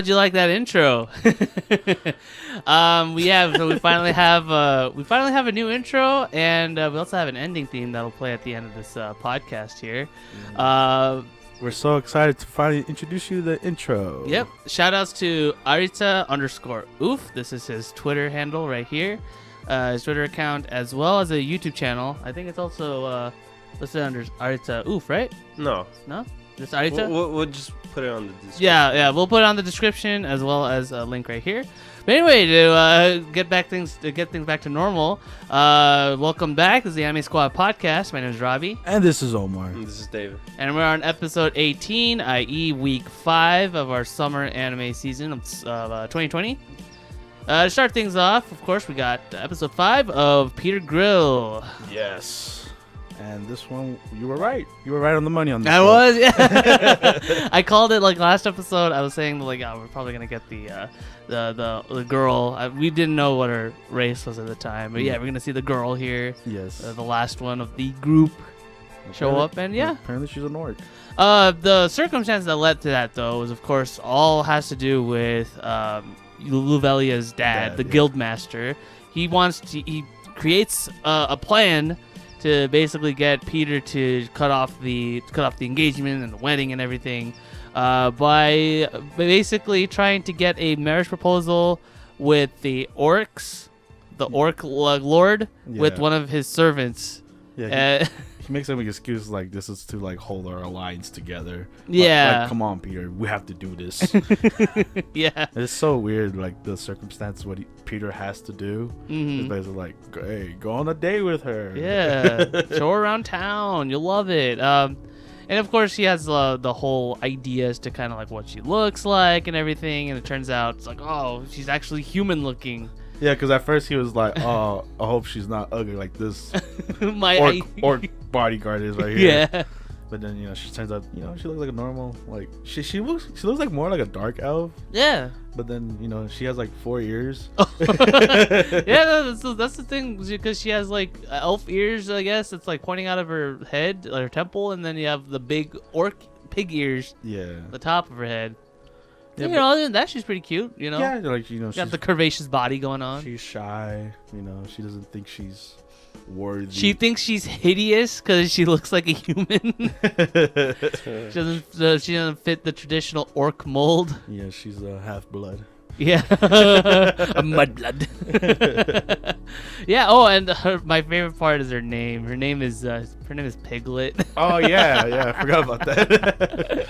you like that intro? We finally have a new intro, and we also have an ending theme that'll play at the end of this podcast here. We're so excited to finally introduce you to the intro. Yep. Shout outs to Arita_oof. This is his Twitter handle right here. His Twitter account, as well as a YouTube channel. I think it's also listed under Arita oof, right? No. Just Arita? We'll just put it on the description. Yeah, we'll put it on the description as well as a link right here. But anyway, to get things back to normal, welcome back. This is the Anime Squad podcast. My name is Robbie. And this is Omar. And this is David. And we're on episode 18, i.e. week 5 of our summer anime season of 2020. To start things off, of course, we got episode 5 of Peter Grill. Yes. And this one, you were right. You were right on the money on this I one. was, yeah. I called it like last episode. I was saying like, we're probably gonna get the girl. We didn't know what her race was at the time, but yeah, we're gonna see the girl here. Yes. The last one of the group show up, and yeah. Apparently she's an orc. The circumstance that led to that though was, of course, all has to do with Luvelia's dad, the guild master. He creates a plan to basically get Peter to cut off the engagement and the wedding and everything, by basically trying to get a marriage proposal with the orcs, the orc lord, with one of his servants. Yeah. He makes some excuse like this is to like hold our alliance together. Yeah. Like, come on, Peter, we have to do this. Yeah. It's so weird, like the circumstance what Peter has to do. Mm-hmm. It's basically like, hey, go on a date with her. Yeah. Show her around town. You'll love it. And of course, he has the whole ideas to kind of like what she looks like and everything. And it turns out it's like, oh, she's actually human looking. Yeah, because at first he was like, oh, I hope she's not ugly like this orc bodyguard is right here. Yeah. But then, she turns out, she looks like a normal, like, she looks like more like a dark elf. Yeah. But then, she has like 4 ears. Yeah, that's the thing, because she has like elf ears, I guess. It's like pointing out of her head, her temple, and then you have the big pig ears. Yeah. The top of her head. Yeah, other than that, she's pretty cute, Yeah, like, got the curvaceous body going on. She's shy, she doesn't think she's worthy. She thinks she's hideous because she looks like a human. She doesn't fit the traditional orc mold. Yeah, she's half blood. Yeah, a mudblood. Yeah. Oh, and my favorite part is her name. Her name is Piglet. Oh yeah, I forgot about that.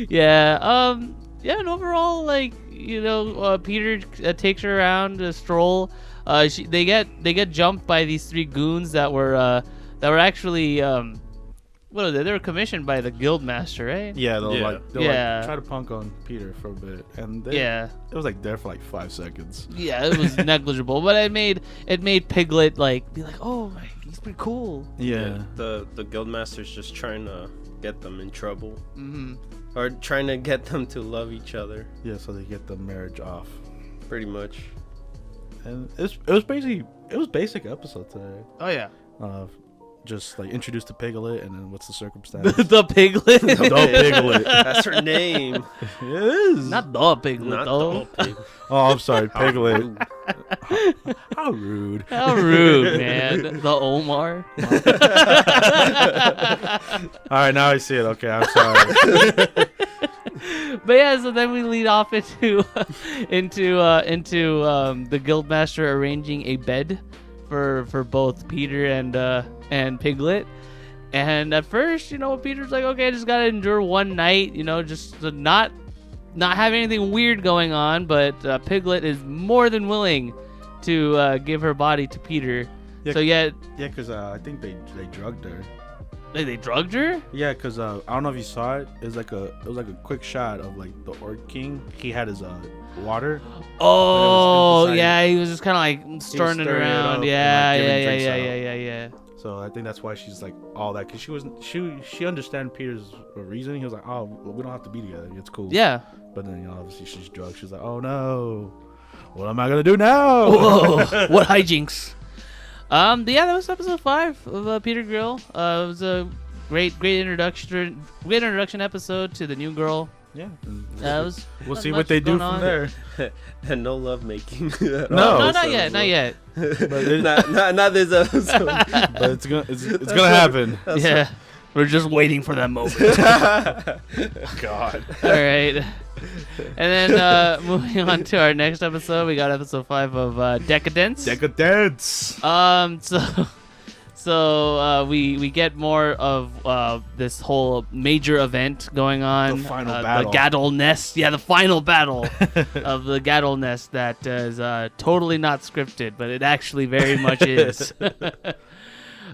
Yeah. Yeah, and overall, like, Peter takes her around to stroll. They get jumped by these 3 goons that were actually what are they? They were commissioned by the guild master, right? Yeah, they'll like try to punk on Peter for a bit, and it was like there for like 5 seconds. Yeah, it was negligible, but it made Piglet like be like, oh, he's pretty cool. Yeah. The guild master's just trying to get them in trouble. Mm-hmm. Or trying to get them to love each other. Yeah, so they get the marriage off. Pretty much. And it was basic episode today. Oh yeah. Just like introduced to Piglet, and then what's the circumstance? The Piglet. The Piglet. That's her name. It is. Not the Piglet, Not though. the Piglet. Oh, I'm sorry, Piglet. How rude. How rude, man. The Omar. All right, now I see it. Okay, I'm sorry. But yeah, so then we lead off into the guildmaster arranging a bed for both Peter and Piglet. And at first, Peter's like, okay, I just gotta endure one night, just to not have anything weird going on. But Piglet is more than willing to give her body to Peter. Yeah, because I think they drugged her. They drugged her? Yeah, because I don't know if you saw it. It was like a quick shot of like the Orc King. He had his water. Oh, yeah, he was just kind of like stirring it around. Yeah. So I think that's why she's like all that, because she understand Peter's reasoning. He was like, oh, we don't have to be together. It's cool. Yeah. But then obviously she's drugged. She's like, oh no, what am I gonna do now? Whoa, what hijinks? That was episode 5 of Peter Grill. It was a great introduction episode to the new girl, Yeah. That was We'll not see much what they do going from on. there. And no love making. No, No, not yet, not yet. not this episode. But it's gonna happen. Yeah, we're just waiting for that moment. God. All right. And then moving on to our next episode, we got episode 5 of Deca-Dence. Deca-Dence. So we get more of this whole major event going on. The final battle. The Gadol Nest. Yeah, the final battle of the Gadol Nest that is totally not scripted, but it actually very much is.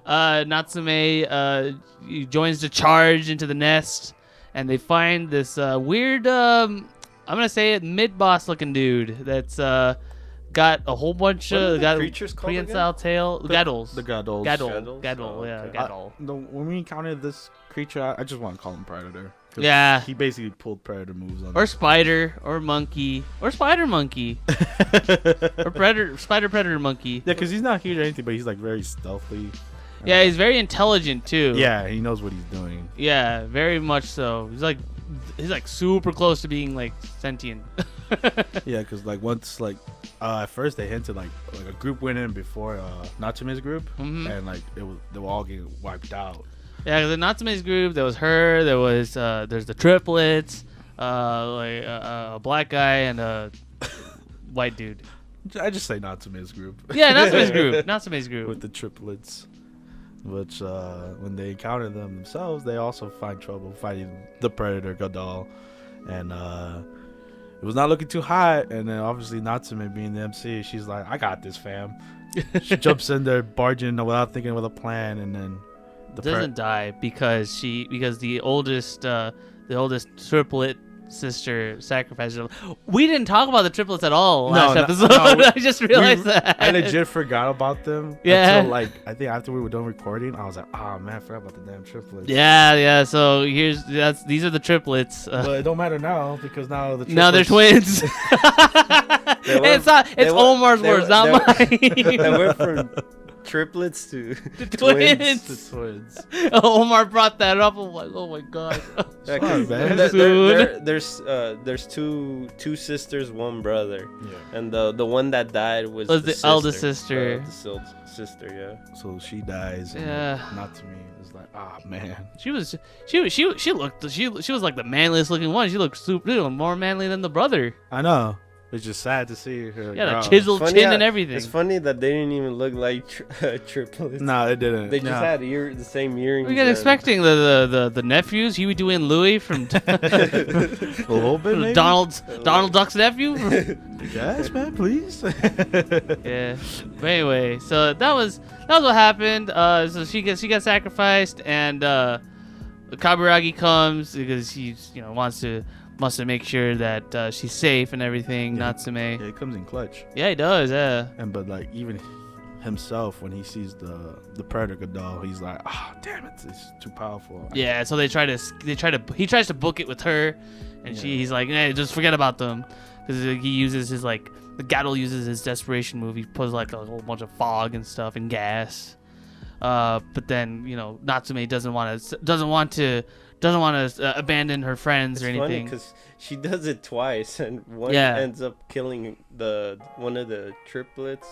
Natsume joins the charge into the nest, and they find this weird, I'm going to say it, mid-boss looking dude that's got a whole bunch of creatures called prehensile tail. Gadols. The Gadols. Gadol, yeah, Gadol. When we encountered this creature, I just want to call him Predator. 'Cause Yeah. He basically pulled Predator moves on Or us. spider, or monkey, or spider monkey, or predator monkey. Yeah, because he's not huge or anything, but he's like very stealthy. Yeah, he's very intelligent too. Yeah, he knows what he's doing. Yeah, very much so. He's like super close to being like sentient. Yeah, because like once like at first they hinted like a group went in before Natsume's group, and like they were all getting wiped out. Yeah, because in Natsume's group, there was her, there's the triplets, like a black guy and a white dude. I just say Natsume's group. Yeah, Natsume's group. With the triplets, which when they encounter them themselves, they also find trouble fighting the Predator Gadol, and it was not looking too hot. And then obviously Natsume being the MC, she's like, "I got this, fam." She jumps in there, barging without thinking with a plan, and then doesn't die because the oldest triplet sister sacrifices her. We didn't talk about the triplets at all last episode. No, I just realized that. I legit forgot about them. Yeah. Until like I think after we were done recording, I was like, "Oh man, I forgot about the damn triplets." Yeah. So these are the triplets. But it don't matter now because now the triplets. Now they're twins. It's Omar's words, not mine. They went from triplets to twins. The twins. Omar brought that up. I'm like, oh my god. Yeah, Sorry, man. There's two sisters, one brother. Yeah. And the one that died was the eldest sister. The sister, yeah. So she dies. And Yeah. Natsume is like, man. She was like the manliest looking one. She looked more manly than the brother. I know. It's just sad to see her. Yeah, the chiseled chin and everything. It's funny that they didn't even look like triplets. No, it didn't. They just had the same earrings. We got expecting the nephews, Huey, Dewey, and Louie from a little bit, maybe? Donald Duck's nephew. Yes, man, please. Yeah. But anyway, so that was what happened. So she got sacrificed, and Kaburagi comes because he wants to make sure that she's safe and everything. Yeah, Natsume. Yeah, he comes in clutch. Yeah, he does. Yeah. And but like even himself, when he sees the Predator doll, he's like, damn it, it's too powerful. Yeah. So he tries to book it with her, and he's like, just forget about them, because he uses his the Gadol uses his desperation move. He puts like a whole bunch of fog and stuff and gas. But then Natsume doesn't want to abandon her friends or anything. Because she does it twice, and one ends up killing one of the triplets,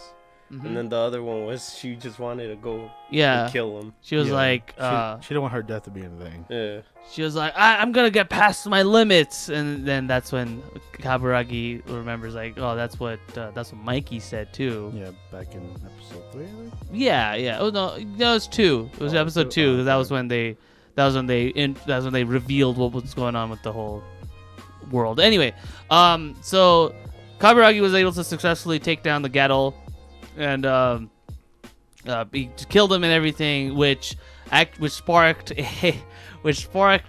and then the other one was she just wanted to go and kill him. She was like, she didn't want her death to be anything. Yeah. She was like, I'm gonna get past my limits, and then that's when Kaburagi remembers like, oh, that's what Mikey said too. Yeah, back in episode 3, I think. Yeah. Oh no, it was 2. It was episode 2. Because that was when they revealed what was going on with the whole world. Anyway, so Kaburagi was able to successfully take down the Gadol, and he killed him and everything, which sparked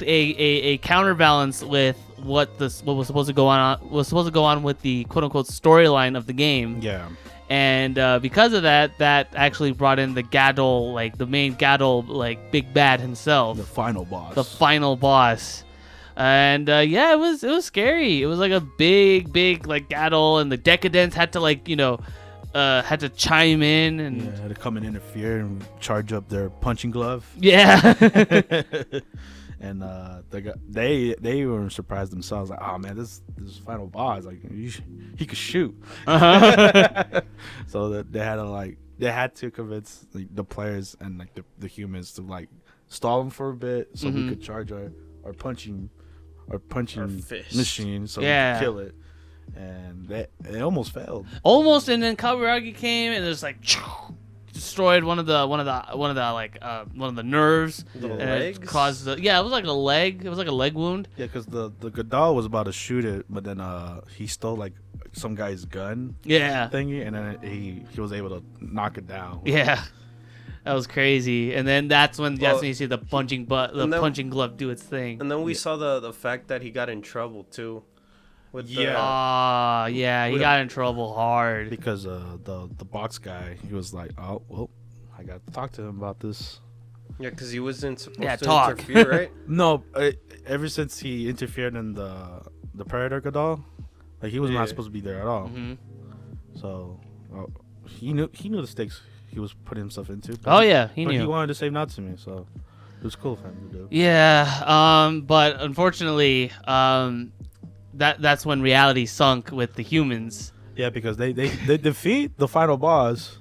a counterbalance with what was supposed to go on with the quote unquote storyline of the game. Yeah. And because of that actually brought in the Gadol, like the main Gadol, like big bad himself. The final boss. And it was scary. It was like a big like Gadol, and the Deca-Dence had to had to chime in and had to come and interfere and charge up their punching glove. Yeah. And they were surprised themselves, like, oh man, this final boss, like he could shoot. So that they had to convince the players and like the humans to like stall him for a bit so we could charge our punching machine so we could kill it. And it almost failed. Almost, and then Kaburagi came and just like destroyed one of the nerves. The legs? It caused it was like a leg. It was like a leg wound. Yeah, because the Godal was about to shoot it, but then he stole like some guy's gun. Yeah. Thingy, and then he was able to knock it down. Yeah. That was crazy, and then that's when you see the punching glove do its thing. And then we saw the fact that he got in trouble too. He got in trouble hard because the box guy, he was like, oh well, I got to talk to him about this. Yeah, because he wasn't supposed to interfere, right? No, ever since he interfered in the Predator Godal, like he was not supposed to be there at all. Mm-hmm. So he knew the stakes he was putting himself into. He knew. He wanted to save Natsume, so it was cool for him to do. Yeah, but unfortunately, that's when reality sunk with the humans. Yeah, because they defeat the final boss,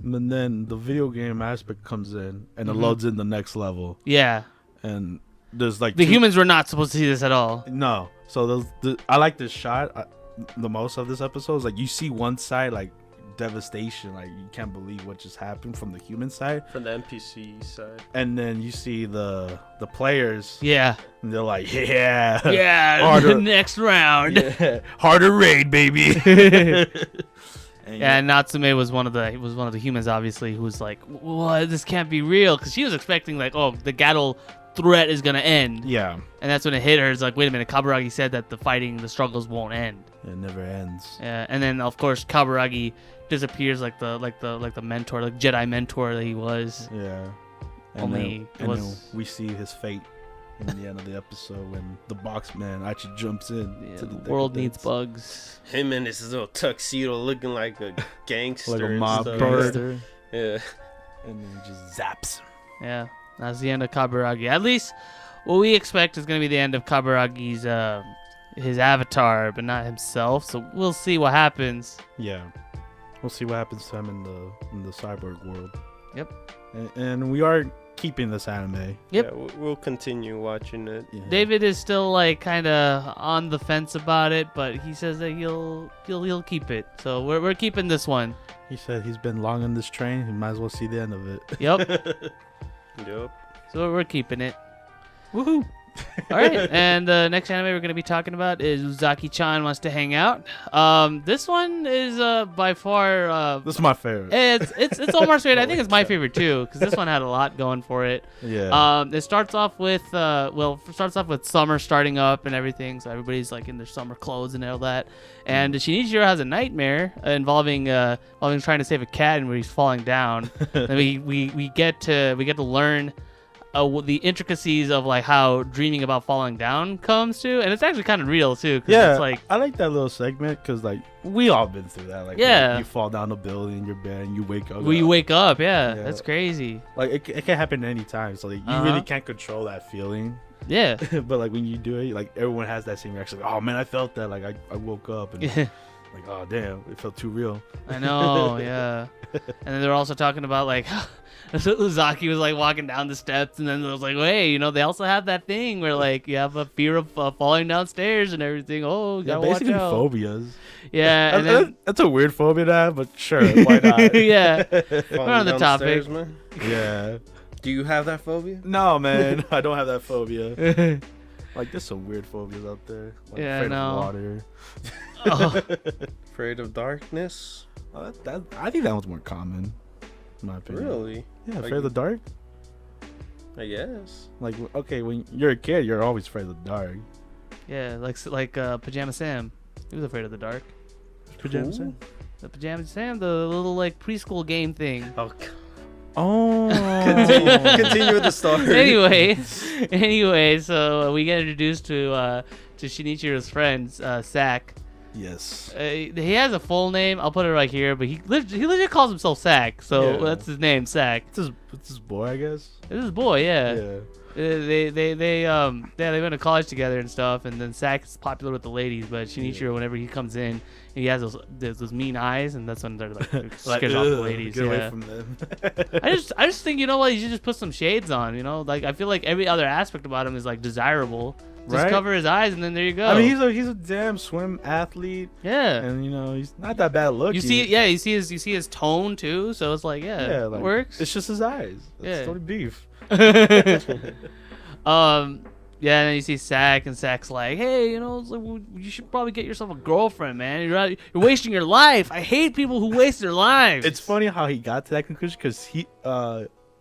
and then the video game aspect comes in and it loads in the next level. Yeah, and there's like the humans were not supposed to see this at all. No, so I like this shot the most of this episode. Is like you see one side like devastation, like you can't believe what just happened from the human side, from the NPC side, and then you see the players, and they're like, harder, next round, harder raid, baby. And Natsume was one of the humans, obviously, who was like, what, this can't be real, because she was expecting like, oh, the Gatto threat is gonna end, and that's when it hit her. It's like, wait a minute, Kaburagi said that the struggles won't end. It never ends. Yeah, and then of course Kaburagi disappears like the mentor, like Jedi mentor that he was. Yeah. And then we see his fate in the end of the episode when the box man actually jumps in. Yeah, to the world needs bugs. Him in his little tuxedo looking like a gangster. Like a mob gangster. Yeah. And then just zaps him. Yeah. That's the end of Kaburagi. At least what we expect is going to be the end of Kaburagi's his avatar, but not himself. So we'll see what happens. Yeah. We'll see what happens to him in the cyborg world. Yep. And we are keeping this anime. Yep. Yeah, we'll continue watching it. Yeah. David is still like kind of on the fence about it, but he says that he'll keep it. So we're keeping this one. He said he's been long on this train. He might as well see the end of it. Yep. Yep. So we're keeping it. Woohoo! All right, and the next anime we're going to be talking about is Uzaki-chan Wants to Hang Out. This one is by far this is my favorite. It's Omar's favorite. I think it's my favorite too, because this one had a lot going for it. Yeah. It starts off with summer starting up and everything, so everybody's like in their summer clothes and all that. And Shinichiro has a nightmare involving trying to save a cat and where he's falling down. And we get to learn the intricacies of like how dreaming about falling down comes to, and it's actually kind of real too. Yeah, it's like, I like that little segment because like we all been through that. Like, you fall down a building in your bed and you wake up. You wake up, that's crazy. Like it can happen any time, so like you really can't control that feeling. Yeah, but like when you do it, like everyone has that same reaction. Like, oh man, I felt that. Like I woke up and like, oh damn, it felt too real. I know, yeah. And then they're also talking about like Uzaki was like walking down the steps, and then it was like, hey, they also have that thing where like you have a fear of falling downstairs and everything. Oh, gotta watch out. Phobias. Yeah, and then, that's a weird phobia to have, but sure, why not? Yeah, we're on the topic. Man. Yeah. Do you have that phobia? No, man, I don't have that phobia. Like, there's some weird phobias out there. Like, afraid of water. Afraid of darkness? I think that one's more common, in my opinion. Really? Yeah, afraid of the dark? I guess. Like, okay, when you're a kid, you're always afraid of the dark. Yeah, like Pajama Sam. He was afraid of the dark. Pajama Sam? The Pajama Sam, the little like preschool game thing. Oh. Continue with the story. Anyway, so we get introduced to Shinichiro's friend, Sack. Yes. He has a full name. I'll put it right here, but he literally calls himself Sack, so that's his name, Sack. It's his boy, I guess. It's his boy, yeah. They went to college together and stuff, and then Sak's popular with the ladies, but Shinichiro, whenever he comes in, he has those mean eyes, and that's when they're like scared off the ladies. Get away from them. I just think, you know what, you should just put some shades on, you know, like I feel like every other aspect about him is like desirable. Just cover his eyes, and then there you go. I mean, he's a damn swim athlete. Yeah, and you know he's not that bad looking. You see his tone too. So it's like, like, it works. It's just his eyes. That's totally beef. Yeah, and then you see Sak, and Sak's like, hey, you know, it's like, well, you should probably get yourself a girlfriend, man. You're wasting your life. I hate people who waste their lives. It's funny how he got to that conclusion because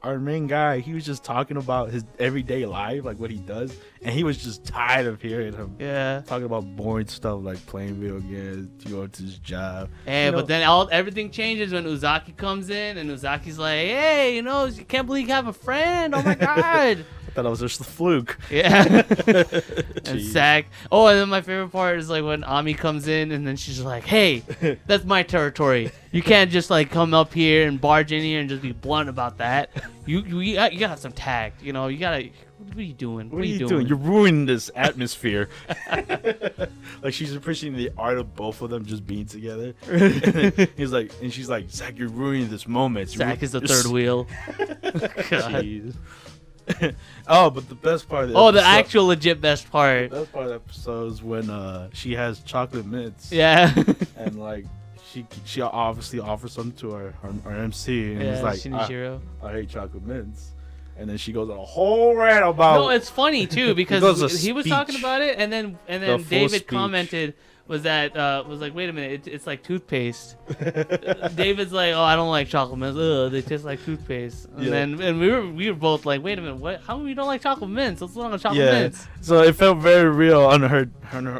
our main guy, he was just talking about his everyday life, like what he does, and he was just tired of hearing him. Yeah. Talking about boring stuff like playing video games, going to his job. Hey, but then everything changes when Uzaki comes in, and Uzaki's like, hey, you know, you can't believe you have a friend. Oh my god. I thought it was just a fluke. Yeah. And Sak. Oh, and then my favorite part is like when Ami comes in, and then she's like, hey, that's my territory. You can't just like come up here and barge in here and just be blunt about that. You gotta have some tact. You know, you gotta. What are you doing? What are you doing? You're ruining this atmosphere. Like she's appreciating the art of both of them just being together. He's like, and she's like, Sak, you're ruining this moment. Sak is the third wheel. Jeez. Oh, but the best part of the actual legit best part. The best part of the episode is when she has chocolate mints. Yeah. And like she obviously offers some to our MC, and he's like, Shinichiro. I hate chocolate mints. And then she goes on a whole rant about. No, it's funny too because he was talking about it, and then David commented was like, wait a minute, it's like toothpaste. David's like, oh, I don't like chocolate mints. Ugh, they taste like toothpaste. And then we were both like, wait a minute, what? How come you don't like chocolate mints? What's wrong with chocolate mints? So it felt very real on her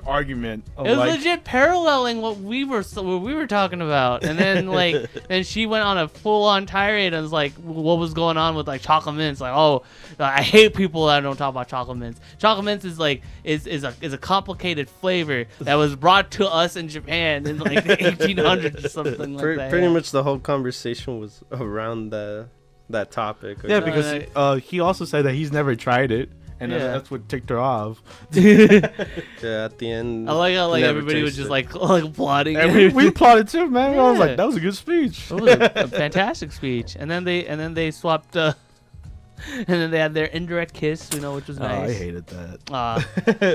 argument. It was legit paralleling what we were talking about, and then and she went on a full on tirade and was like, what was going on with like chocolate mints? Like, oh, I hate people that don't talk about chocolate mints. Chocolate mints is like is a complicated flavor that was brought to us in Japan in like the 1800s or something like that. Pretty much the whole conversation was around that topic. Yeah, because he also said that he's never tried it, and that's what ticked her off. Yeah, at the end. I like how everybody was just like applauding. And we applauded too, man. I was like, that was a good speech. It was a fantastic speech. And then they swapped. And then they had their indirect kiss, you know, which was nice. I hated that.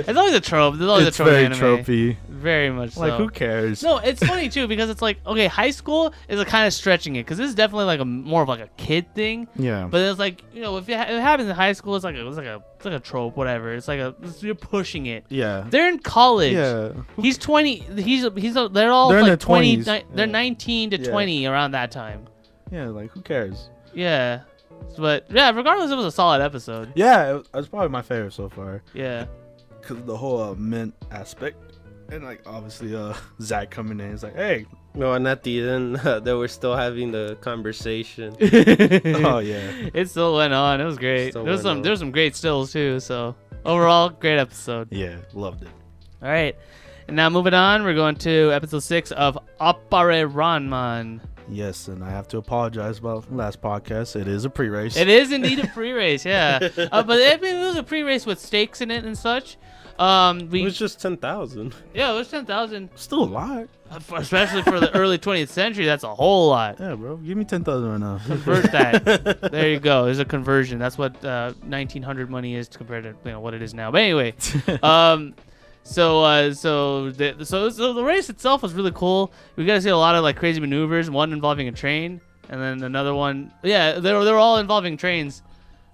It's always a trope. There's always it's a trope very in anime. tropey. Very much so. Like, who cares? No, it's funny too because it's like, okay, high school is a kind of stretching it because this is definitely like more of like a kid thing. Yeah. But it's like, you know, if it happens in high school, it's like a trope, whatever. It's like you're pushing it. Yeah. They're in college. Yeah. He's 20. They're all they're like in their 20. 20s. They're 19 to 20 around that time. Yeah, like who cares? Yeah. But yeah, regardless, it was a solid episode. Yeah, it was probably my favorite so far. Yeah. Because of the whole mint aspect. And like obviously Zach coming in, it's like, hey. No, and at the end they were still having the conversation. Oh yeah. It still went on. It was great. There's some great stills too, so overall great episode. Yeah, loved it. All right. And now moving on, we're going to episode 6 of Appare-Ranman. Yes, and I have to apologize about the last podcast. It is a pre-race. It is indeed a pre-race, yeah. But it was a pre-race with stakes in it and such. It was just 10,000. Yeah, it was 10,000. Still a lot. Especially for the early 20th century, that's a whole lot. Yeah, bro. Give me 10,000 right now. Convert that. There you go. There's a conversion. That's what 1900 money is compared to what it is now. But anyway, So the race itself was really cool. We got to see a lot of like crazy maneuvers. One involving a train, and then another one. Yeah, they were all involving trains.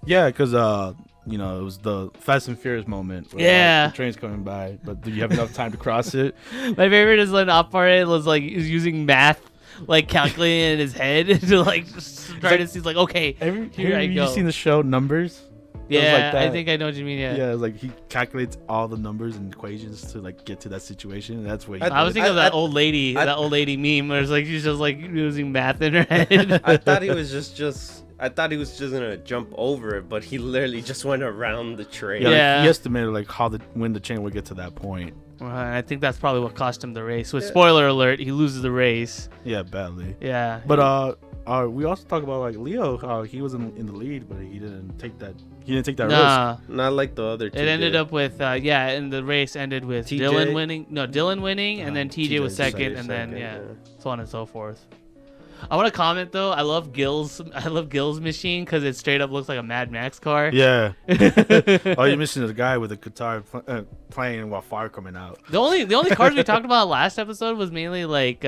Yeah, because it was the Fast and Furious moment. Where, the train's coming by, but do you have enough time to cross it? My favorite is when Appare was like using math, like calculating in his head to like just try to see like, okay, here I go. You seen the show Numbers? Yeah, I think I know what you mean. Yeah, it's like he calculates all the numbers and equations to like get to that situation. That's what I was thinking of that old lady meme where it's like she's just like using math in her head. I thought he was just gonna jump over it, but he literally just went around the train. Yeah. He estimated like when the chain would get to that point. I think that's probably what cost him the race. With spoiler alert, he loses the race. Yeah, badly. Yeah. But we also talk about like Leo, how he was in the lead, but he didn't take that. He didn't take that risk. Not like the other two. It ended up with and the race ended with TJ? Dylan winning. No, Dylan winning, and then TJ was second, and then so on and so forth. I want to comment though. I love Gil's machine because it straight up looks like a Mad Max car. Yeah. Oh, you're missing the guy with the guitar playing while fire coming out. The only cars we talked about last episode was mainly it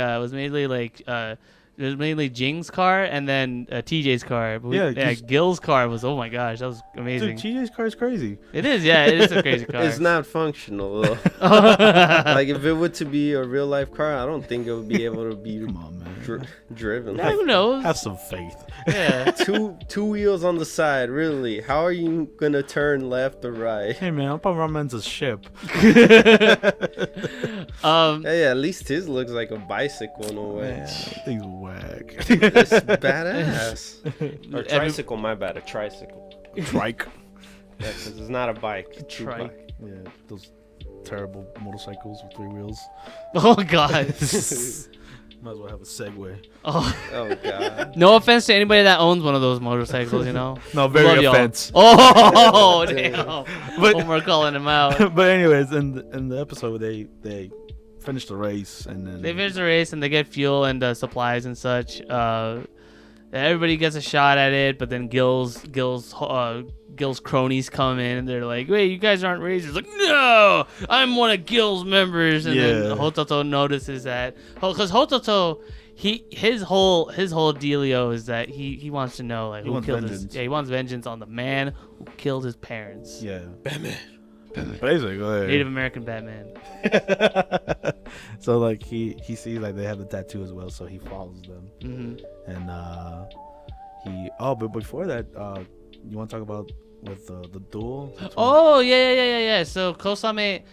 was mainly Jing's car and then TJ's car. But Gil's car was, oh my gosh, that was amazing. Dude, TJ's car is crazy. It is, yeah, it is a crazy car. It's not functional though. Like if it were to be a real life car, I don't think it would be able to be driven. Yeah, who knows? Have some faith. Yeah. two wheels on the side, really? How are you gonna turn left or right? Hey man, Appare-Ranman's a ship. Hey, at least his looks like a bicycle in a way. Man, that thing's whack. It's badass. Or tricycle, my bad, a tricycle. Trike. Yeah, because it's not a bike. Trike. Yeah, those terrible motorcycles with 3 wheels. Oh god. Might as well have a Segway. Oh god. No offense to anybody that owns one of those motorcycles, you know. No, very offense. Oh damn! But we're calling him out. But anyways, in the episode, they finish the race and then they finish the race and they get fuel and supplies and such. Everybody gets a shot at it, but then Gil's cronies come in and they're like, "Wait, you guys aren't racers." Like, "No, I'm one of Gil's members." And then Hototo notices that because Hototo, his whole dealio is that he wants to know like who killed his. Yeah, he wants vengeance on the man who killed his parents. Yeah, Batman. Basically, Native American Batman. So like he sees like they have the tattoo as well, so he follows them. Mm-hmm. And but before that, you want to talk about with the duel? Oh yeah. So Kosame,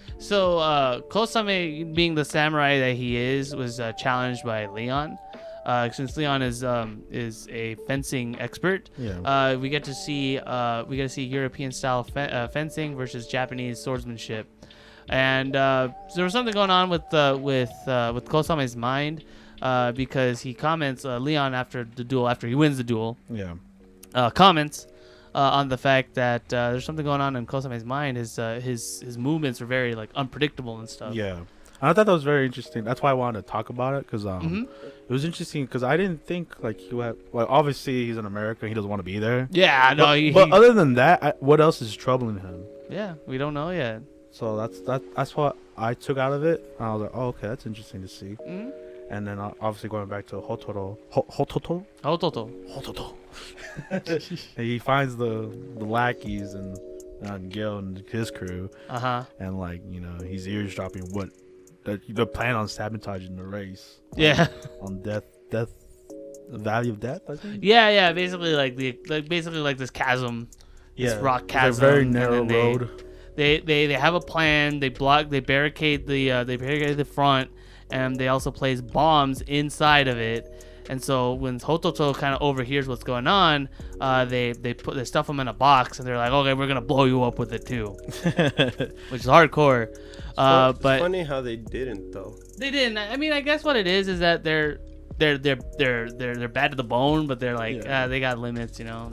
being the samurai that he is, was challenged by Leon. Since Leon is a fencing expert, we get to see European style fencing versus Japanese swordsmanship, and there was something going on with Kosame's mind, because he comments Leon after he wins the duel, comments on the fact that there's something going on in Kosame's mind. His movements are very like unpredictable and stuff. Yeah. I thought that was very interesting. That's why I wanted to talk about it, because it was interesting because I didn't think like he had. Well, obviously he's an American. He doesn't want to be there. Yeah, no. But other than that, what else is troubling him? Yeah, we don't know yet. So that's what I took out of it. And I was like, oh, okay, that's interesting to see. Mm-hmm. And then obviously going back to Hototo. He finds the lackeys and Gil and his crew. And like he's eavesdropping what. They're planning on sabotaging the race. Yeah. On the Valley of Death, I think. Yeah. Basically like this chasm. Yeah. This rock chasm. It's a very narrow road. They have a plan. They barricade the front, and they also place bombs inside of it. And so when Hototo kind of overhears what's going on, they stuff him in a box, and they're like, "Okay, we're gonna blow you up with it too," which is hardcore. But it's funny how they didn't though. They didn't. I mean, I guess what it is that they're bad to the bone, but they're like they got limits, They're not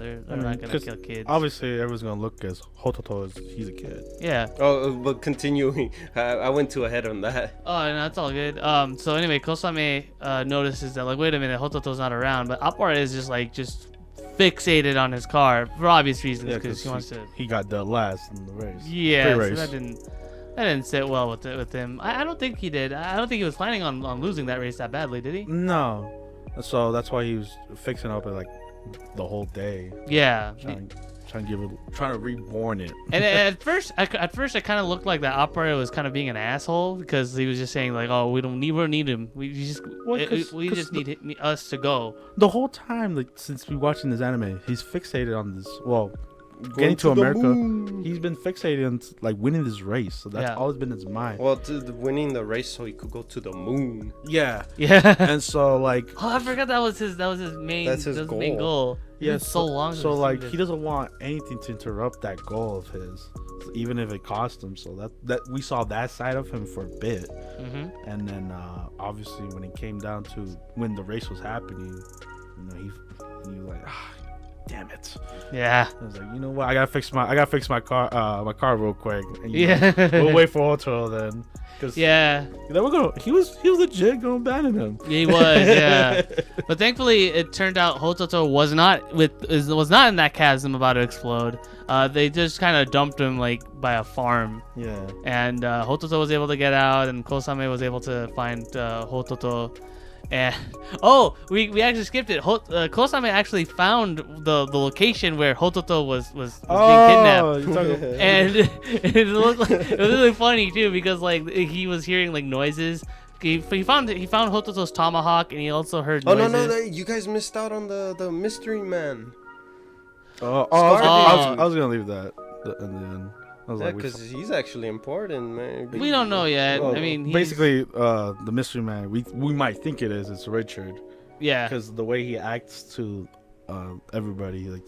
gonna kill kids. Obviously, everyone's gonna look as Hototo as he's a kid. Yeah. Oh, but continuing, I went too ahead on that. Oh, no, that's all good. So anyway, Kosame notices that like, wait a minute, Hototo's not around, but Appare is just fixated on his car for obvious reasons because he wants to. He got the last in the race. Yeah, so that didn't sit well with him. I don't think he did. I don't think he was planning on losing that race that badly, did he? No. So that's why he was fixing up like the whole day. Yeah. Trying to reborn it. And at first, it kind of looked like that Appare was kind of being an asshole because he was just saying like, "Oh, we don't need him. We just need us to go." The whole time, like since we watching this anime, he's fixated on this. Well. Getting to America, he's been fixated on like winning this race, so that's always been his mind. Well, winning the race so he could go to the moon. Yeah. And so like, I forgot that was his main. That's his goal. Main goal. Yeah, so long. So like, he doesn't want anything to interrupt that goal of his, even if it cost him. So that we saw that side of him for a bit, and then obviously when it came down to when the race was happening. he was like, damn it. Yeah. I was like, you know what? I gotta fix my car real quick. And, we'll wait for Otoro then. Cause he was legit going to abandon him. He was, yeah. But thankfully, it turned out Hototo was not in that chasm about to explode. They just kind of dumped him like by a farm. Yeah. And Hototo was able to get out, and Kosame was able to find Hototo. And we actually skipped it. Kosame actually found the location where Hototo was being kidnapped. And it was really funny too, because like he was hearing like noises. He found Hototo's tomahawk, and he also heard noises. No, you guys missed out on the mystery man. I was gonna leave that in the end. Because he's actually important, man. We don't know yet. Well, I mean, basically, the mystery man, we might think it's Richard. Yeah. Because the way he acts to everybody, like,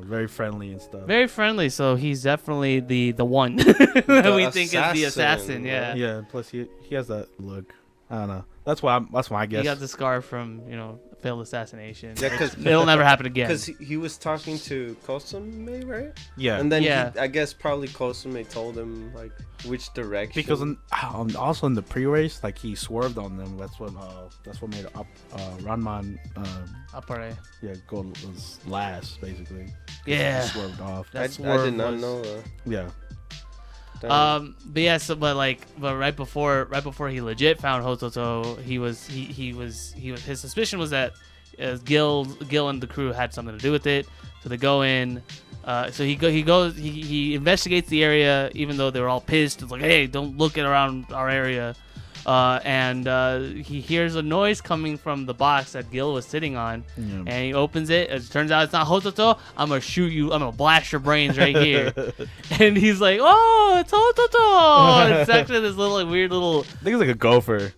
very friendly and stuff. Very friendly, so he's definitely the one that we think is the assassin. Yeah. Yeah. Plus, he has that look. I don't know. That's why I guess. He got the scar from failed assassination. Yeah, because it'll never happen again. Because he was talking to Kosame, right? Yeah. And then I guess probably Kosame told him like which direction. Because also in the pre-race, like he swerved on them. That's what made Ranman Appare. Yeah, go was last basically. Yeah. He swerved off. I did not know that. Yeah. But yeah, but right before he legit found Hototo, his suspicion was that Gil and the crew had something to do with it. So they go in. So he investigates the area, even though they were all pissed. It's like, hey, don't look around our area. And he hears a noise coming from the box that Gil was sitting on, and he opens it. It turns out it's not Hototo. I'm gonna shoot you. I'm gonna blast your brains right here. And he's like, "Oh, it's Hototo!" It's actually this little weird little. I think it's like a gopher.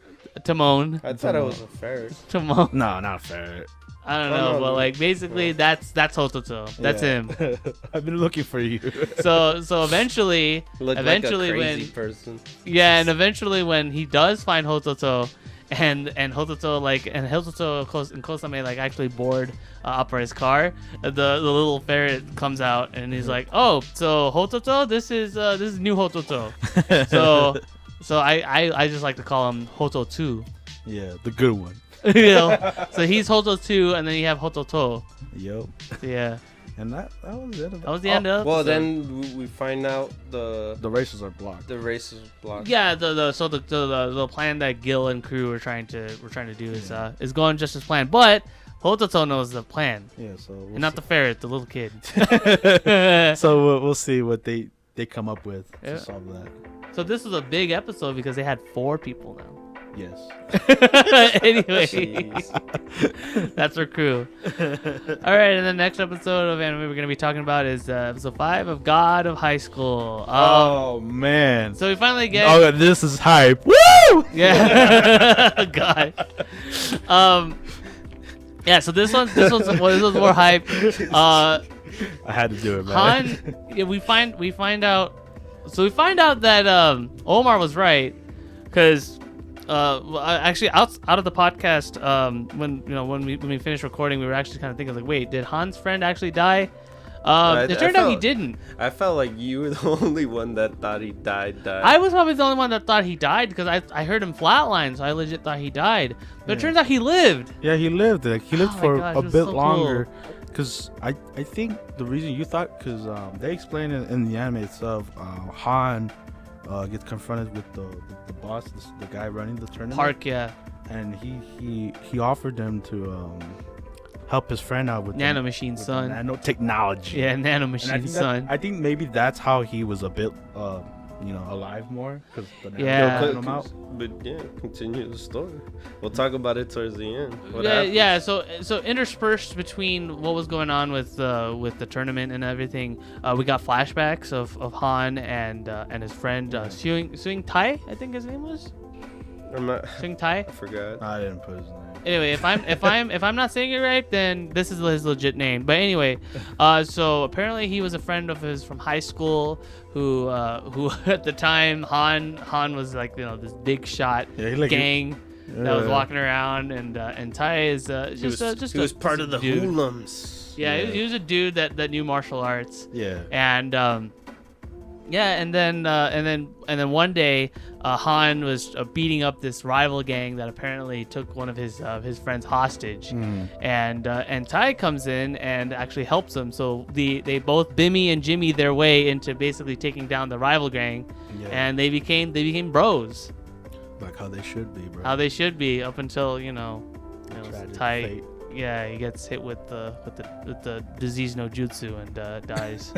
Timon. I thought it was a ferret. Timon. No, not a ferret. I don't know, but like basically that's Hototo. That's him. I've been looking for you. So eventually like a crazy person. Yeah, and eventually when he does find Hototo, and Hototo and Kosame like actually board Appare's car, the little ferret comes out and he's like, "Oh, so Hototo, this is new Hototo." so I just like to call him Hoto 2. Yeah, the good one. So he's Hoto 2, and then you have Hototo. Yep. Yeah. And that was it. That was the end of it. Well, then we find out the races are blocked. The races blocked. Yeah, the plan that Gil and crew were trying to do is going just as planned, but Hototo knows the plan. Yeah, so and not the ferret, the little kid. So we'll see what they come up with to solve that. So this was a big episode because they had 4 people now. Yes. Anyway, that's our crew. All right, and the next episode of anime we're going to be talking about is episode 5 of God of High School. Oh, man. So we finally get... Oh, this is hype. Woo! Yeah. God. Yeah, so this one's more hype. I had to do it, man. We find out that Omar was right, because actually out of the podcast, when we finished recording, we were actually kind of thinking like, wait, did Han's friend actually die? It turned out he didn't. I felt like you were the only one that thought he died. I was probably the only one that thought he died, because I heard him flatline, so I legit thought he died. But it turns out he lived. Yeah, he lived. He lived for a bit so longer. Because I think the reason you thought, because they explain it in the anime itself, Han gets confronted with the boss, the guy running the tournament. Park, yeah. And he offered him to help his friend out with nanomachine son. Nanotechnology. Yeah, nanomachine son. I think maybe that's how he was a bit alive more, because him out. But yeah, continue the story. We'll talk about it towards the end. Yeah. So interspersed between what was going on with the tournament and everything, we got flashbacks of Han and his friend Seukul, I think his name was. Seukul. I forgot. I didn't put his name. Anyway, if I'm not saying it right, then this is his legit name. But anyway, so apparently he was a friend of his from high school, who at the time Han was like this big shot gang. that was walking around, and Tai is just he was part of the dude. Hoolums. Yeah, he was a dude that knew martial arts. Yeah. And and then one day, Han was beating up this rival gang that apparently took one of his friends hostage, and Tai comes in and actually helps them. So they both Bimmy and Jimmy their way into basically taking down the rival gang, and they became bros. Like how they should be, bro. How they should be up until Tai. Fate. Yeah, he gets hit with the disease no jutsu and dies.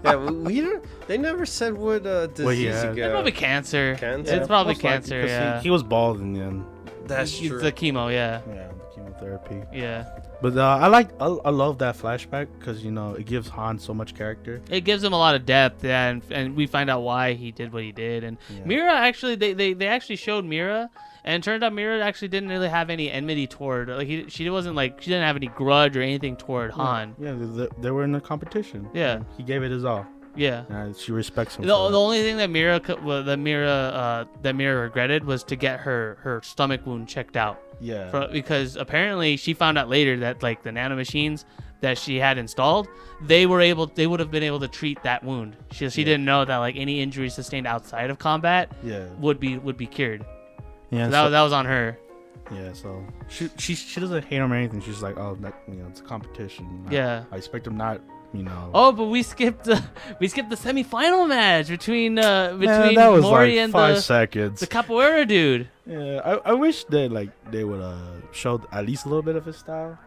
Yeah, they never said what disease he got. It's probably cancer. Cancer? It's probably Most likely, cancer. Yeah, he was bald in the end. That's true. It's the chemo. Yeah. Yeah, the chemotherapy. Yeah. But I love that flashback because it gives Han so much character. It gives him a lot of depth, and we find out why he did what he did. And Mira actually, they actually showed Mira. And it turned out Mira actually didn't really have any enmity toward, she didn't have any grudge or anything toward Han. Yeah, they were in a competition. Yeah. He gave it his all. Yeah. And she respects him. The only thing that Mira regretted was to get her stomach wound checked out. Yeah. Because apparently she found out later that the nanomachines that she had installed, they would have been able to treat that wound. She didn't know that any injuries sustained outside of combat would be cured. Yeah, so that was on her. Yeah, so she doesn't hate him or anything. She's like, oh, it's a competition. Yeah. I expect him not, Oh, but we skipped the semifinal match between that was Mori and 5 seconds. the capoeira dude. Yeah, I wish they would show at least a little bit of his style.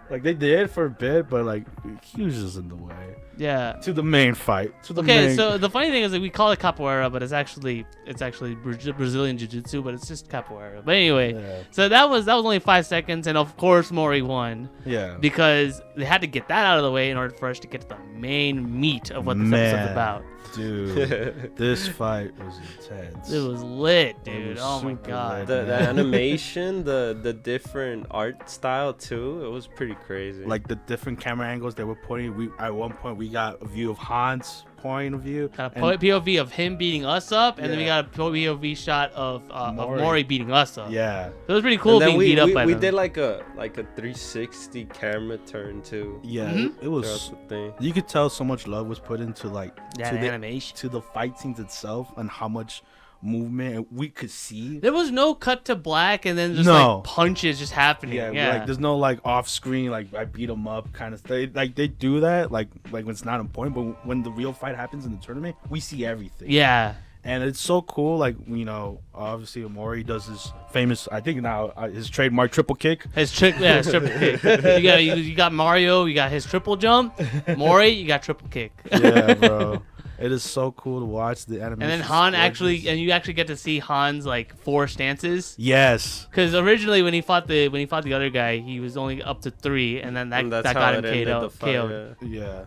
They did for a bit, but he was just in the way. Yeah. To the main fight. So the funny thing is we call it capoeira, but it's actually Brazilian jiu-jitsu, but it's just capoeira. But anyway, so that was only 5 seconds, and of course Mori won. Yeah. Because they had to get that out of the way in order for us to get to the main meat of what this episode's about. Dude, this fight was intense. It was lit, dude. Oh my god. The animation, the different art style too. It was pretty crazy. The different camera angles they were pointing. At one point we got a view of Han's point of view. Got a POV of him beating us up, and then we got a POV shot of Mori beating us up. Yeah. So it was pretty cool being beat up by them. We did a 360 camera turn too. Yeah, it was. You could tell so much love was put into animation, to the fight scenes itself, and how much movement we could see. There was no cut to black and then just punches just happening. Yeah. There's no off screen I beat them up kind of thing. They do that when it's not important, but when the real fight happens in the tournament, we see everything. Yeah. And it's so cool, obviously Mori does his famous, I think now, his trademark triple kick. His triple kick. You got Mario, you got his triple jump. Mori, you got triple kick. Yeah, bro. It is so cool to watch the animation. And then Han you actually get to see Han's 4 stances. Yes. Because originally when he fought the other guy, he was only up to 3, and then that got him KO'd. Yeah.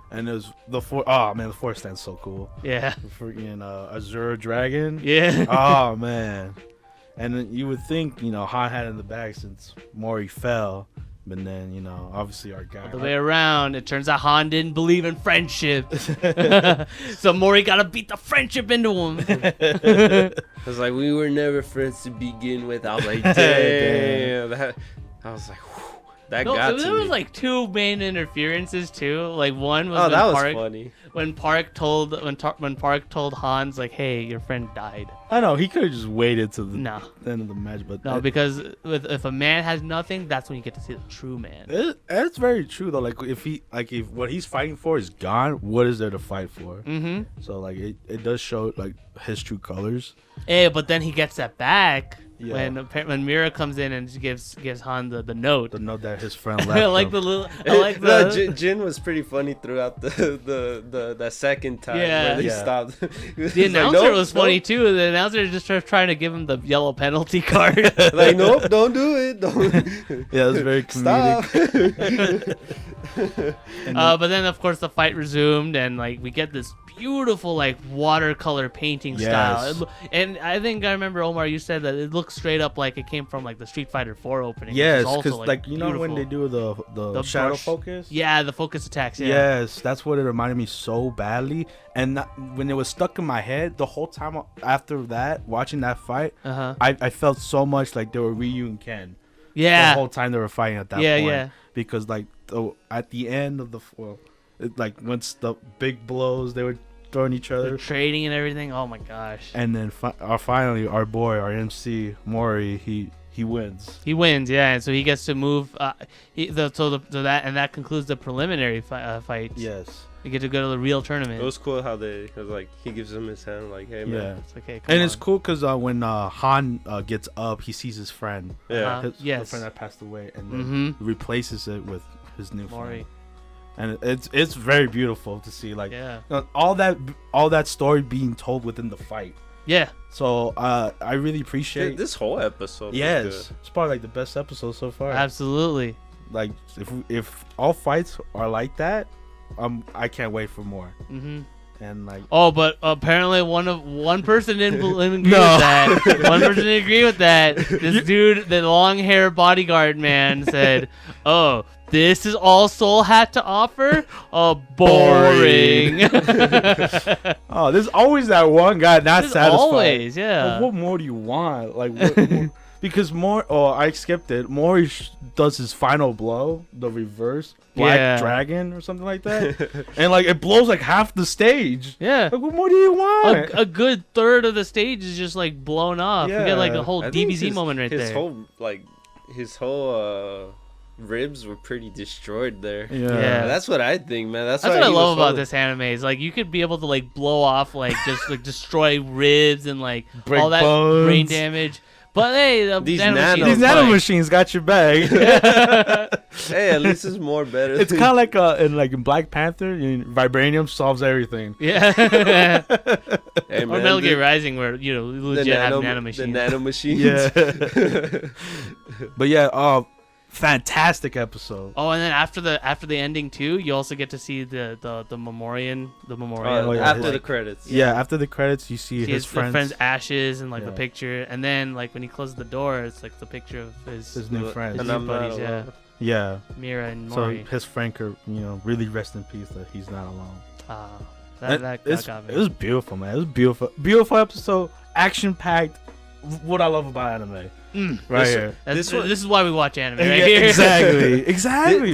And there's the 4. Oh man, the 4 stands so cool. Yeah. The freaking Azure Dragon. Yeah. Oh man. And then you would think Han had it in the bag since Mori fell. But then, obviously our guy. The way around, it turns out Han didn't believe in friendship. So Mori got to beat the friendship into him. It's we were never friends to begin with. I was like, damn. I was like, whew. That got to me. There was 2 main interferences too. One was funny. When Park told Hans hey, your friend died. I know he could have just waited to the end of the match, but no, because if a man has nothing, that's when you get to see the true man. That's very true though. If what he's fighting for is gone, what is there to fight for? Mm-hmm. So it does show his true colors. Yeah, but then he gets that back. Yeah. When Mira comes in and gives Han the note. The note that his friend left. Jin was pretty funny throughout the second time where they stopped. The announcer was funny too. The announcer just trying to give him the yellow penalty card. Nope, don't do it. Don't. Yeah, it was very comedic. But then of course the fight resumed, and we get this beautiful like watercolor painting style. And I think I remember, Omar, you said that it looks straight up like it came from like the Street Fighter 4 opening. Yes, because like you know when they do the shadow focus. Yeah, the focus attacks. Yeah. Yes, that's what it reminded me so badly. And when it was stuck in my head the whole time after that, watching that fight, I felt so much like they were Ryu and Ken. Yeah. The whole time they were fighting at that point. Yeah. Because like at the end of like once the big blows, they were throwing each other, trading and everything. Oh my gosh! And then finally, our boy, our MC Mori, he wins. He wins, yeah, and so he gets to move. That concludes the preliminary fight. Yes, we get to go to the real tournament. It was cool how it was like he gives him his hand, like, "Hey man, yeah, it's okay." It's cool because when Han gets up, he sees his friend, the friend that passed away, and then replaces it with his new friend. And it's very beautiful to see, like, all that story being told within the fight. Yeah. So I really appreciate this whole episode. Yes, it's probably like the best episode so far. Absolutely. Like if all fights are like that, I can't wait for more. And like, but apparently one person didn't agree with that. One person didn't agree with that. This dude, the long hair bodyguard man, said, "Oh, this is all Soul had to offer? Oh, boring." There's always that one guy not satisfied. Always, yeah. Like, what more do you want? Like, what more? Because I skipped it. Mori does his final blow, the reverse black dragon or something like that, and like it blows like half the stage. Yeah. Like, what more do you want? A good third of the stage is just like blown off. Yeah. You get like a whole DBZ moment right there. His whole ribs were pretty destroyed there. Yeah. That's what I think, man. That's what I love about this anime is like you could be able to like blow off like just like destroy ribs and like break all that bones. brain damage. But hey, these nano machines got your bag. Hey, at least it's more better. It's kind of like in Black Panther, vibranium solves everything. Yeah. Hey, man, or Metal Gear Rising, where legit have nano machines. The nano machines. Yeah. But yeah, fantastic episode. Oh, and then after the ending too, you also get to see the memoriam. After the credits. Yeah, after the credits, you see his friend's ashes and like the picture, and then like when he closes the door, it's like the picture of his new friends, his new buddies. Yeah. Mira and Mori. So his friend could, really rest in peace that he's not alone. That got me. It was beautiful, man. It was beautiful episode, action packed. What I love about anime. Right here. This is why we watch anime right here. Exactly.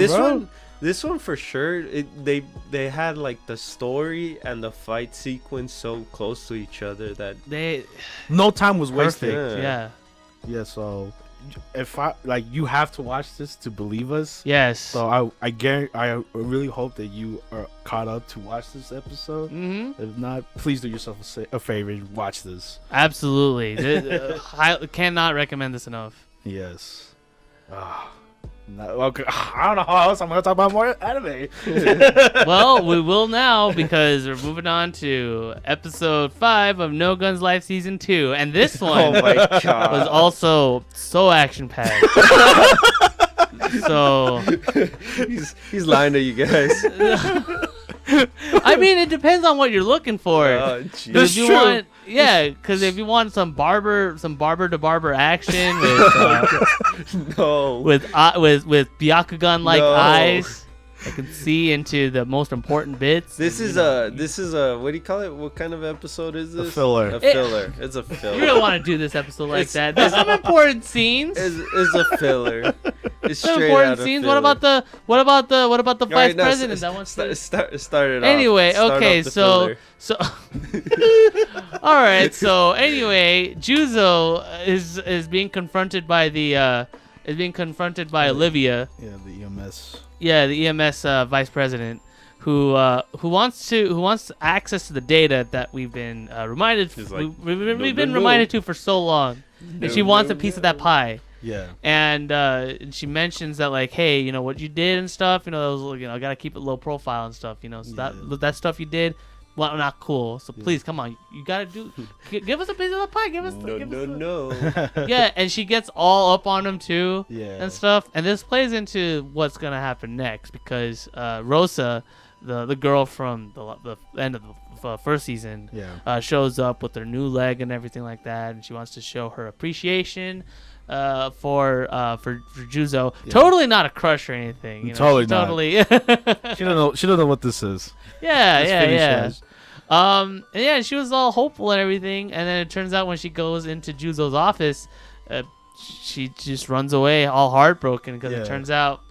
This one for sure. They had like the story and the fight sequence so close to each other that no time was wasted. Yeah. So if you have to watch this to believe us. Yes. So I really hope that you are caught up to watch this episode. If not, please do yourself a favor and watch this. Absolutely. I cannot recommend this enough. Yes. Okay. I don't know how else I'm gonna talk about more anime. Well, we will now because we're moving on to episode 5 of No Guns Life season 2, and this one was also so action packed. So he's lying to you guys. I mean, it depends on what you're looking for. That's true. Because if you want some barber to barber action with Byakugan like eyes that can see into the most important bits. This is a what do you call it? What kind of episode is this? A filler. It's a filler. You don't want to do this episode like that. There's some important scenes. It's a filler. It's some straight important out of scenes. filler. What about the vice president? That wants to start it anyway. Off. Okay, so all right. So anyway, Juzo is being confronted by Olivia. Yeah, the EMS. Yeah, the EMS vice president, who wants access to the data that we've been reminded. We've been reminded to for so long, and she wants a piece of that pie. Yeah. And she mentions that like, hey, what you did and stuff. That was gotta keep it low profile and stuff. So that stuff you did. Well, not cool. So please, come on. You gotta give us a piece of the pie. Give us. No. Yeah, and she gets all up on him too. Yeah. And stuff. And this plays into what's gonna happen next because Rosa, the girl from the end of the first season shows up with her new leg and everything like that, and she wants to show her appreciation for Juzo. Yeah. Totally not a crush or anything. You know? Totally not. Totally. She don't know what this is. Yeah. And she was all hopeful and everything, and then it turns out when she goes into Juzo's office, she just runs away all heartbroken because it turns out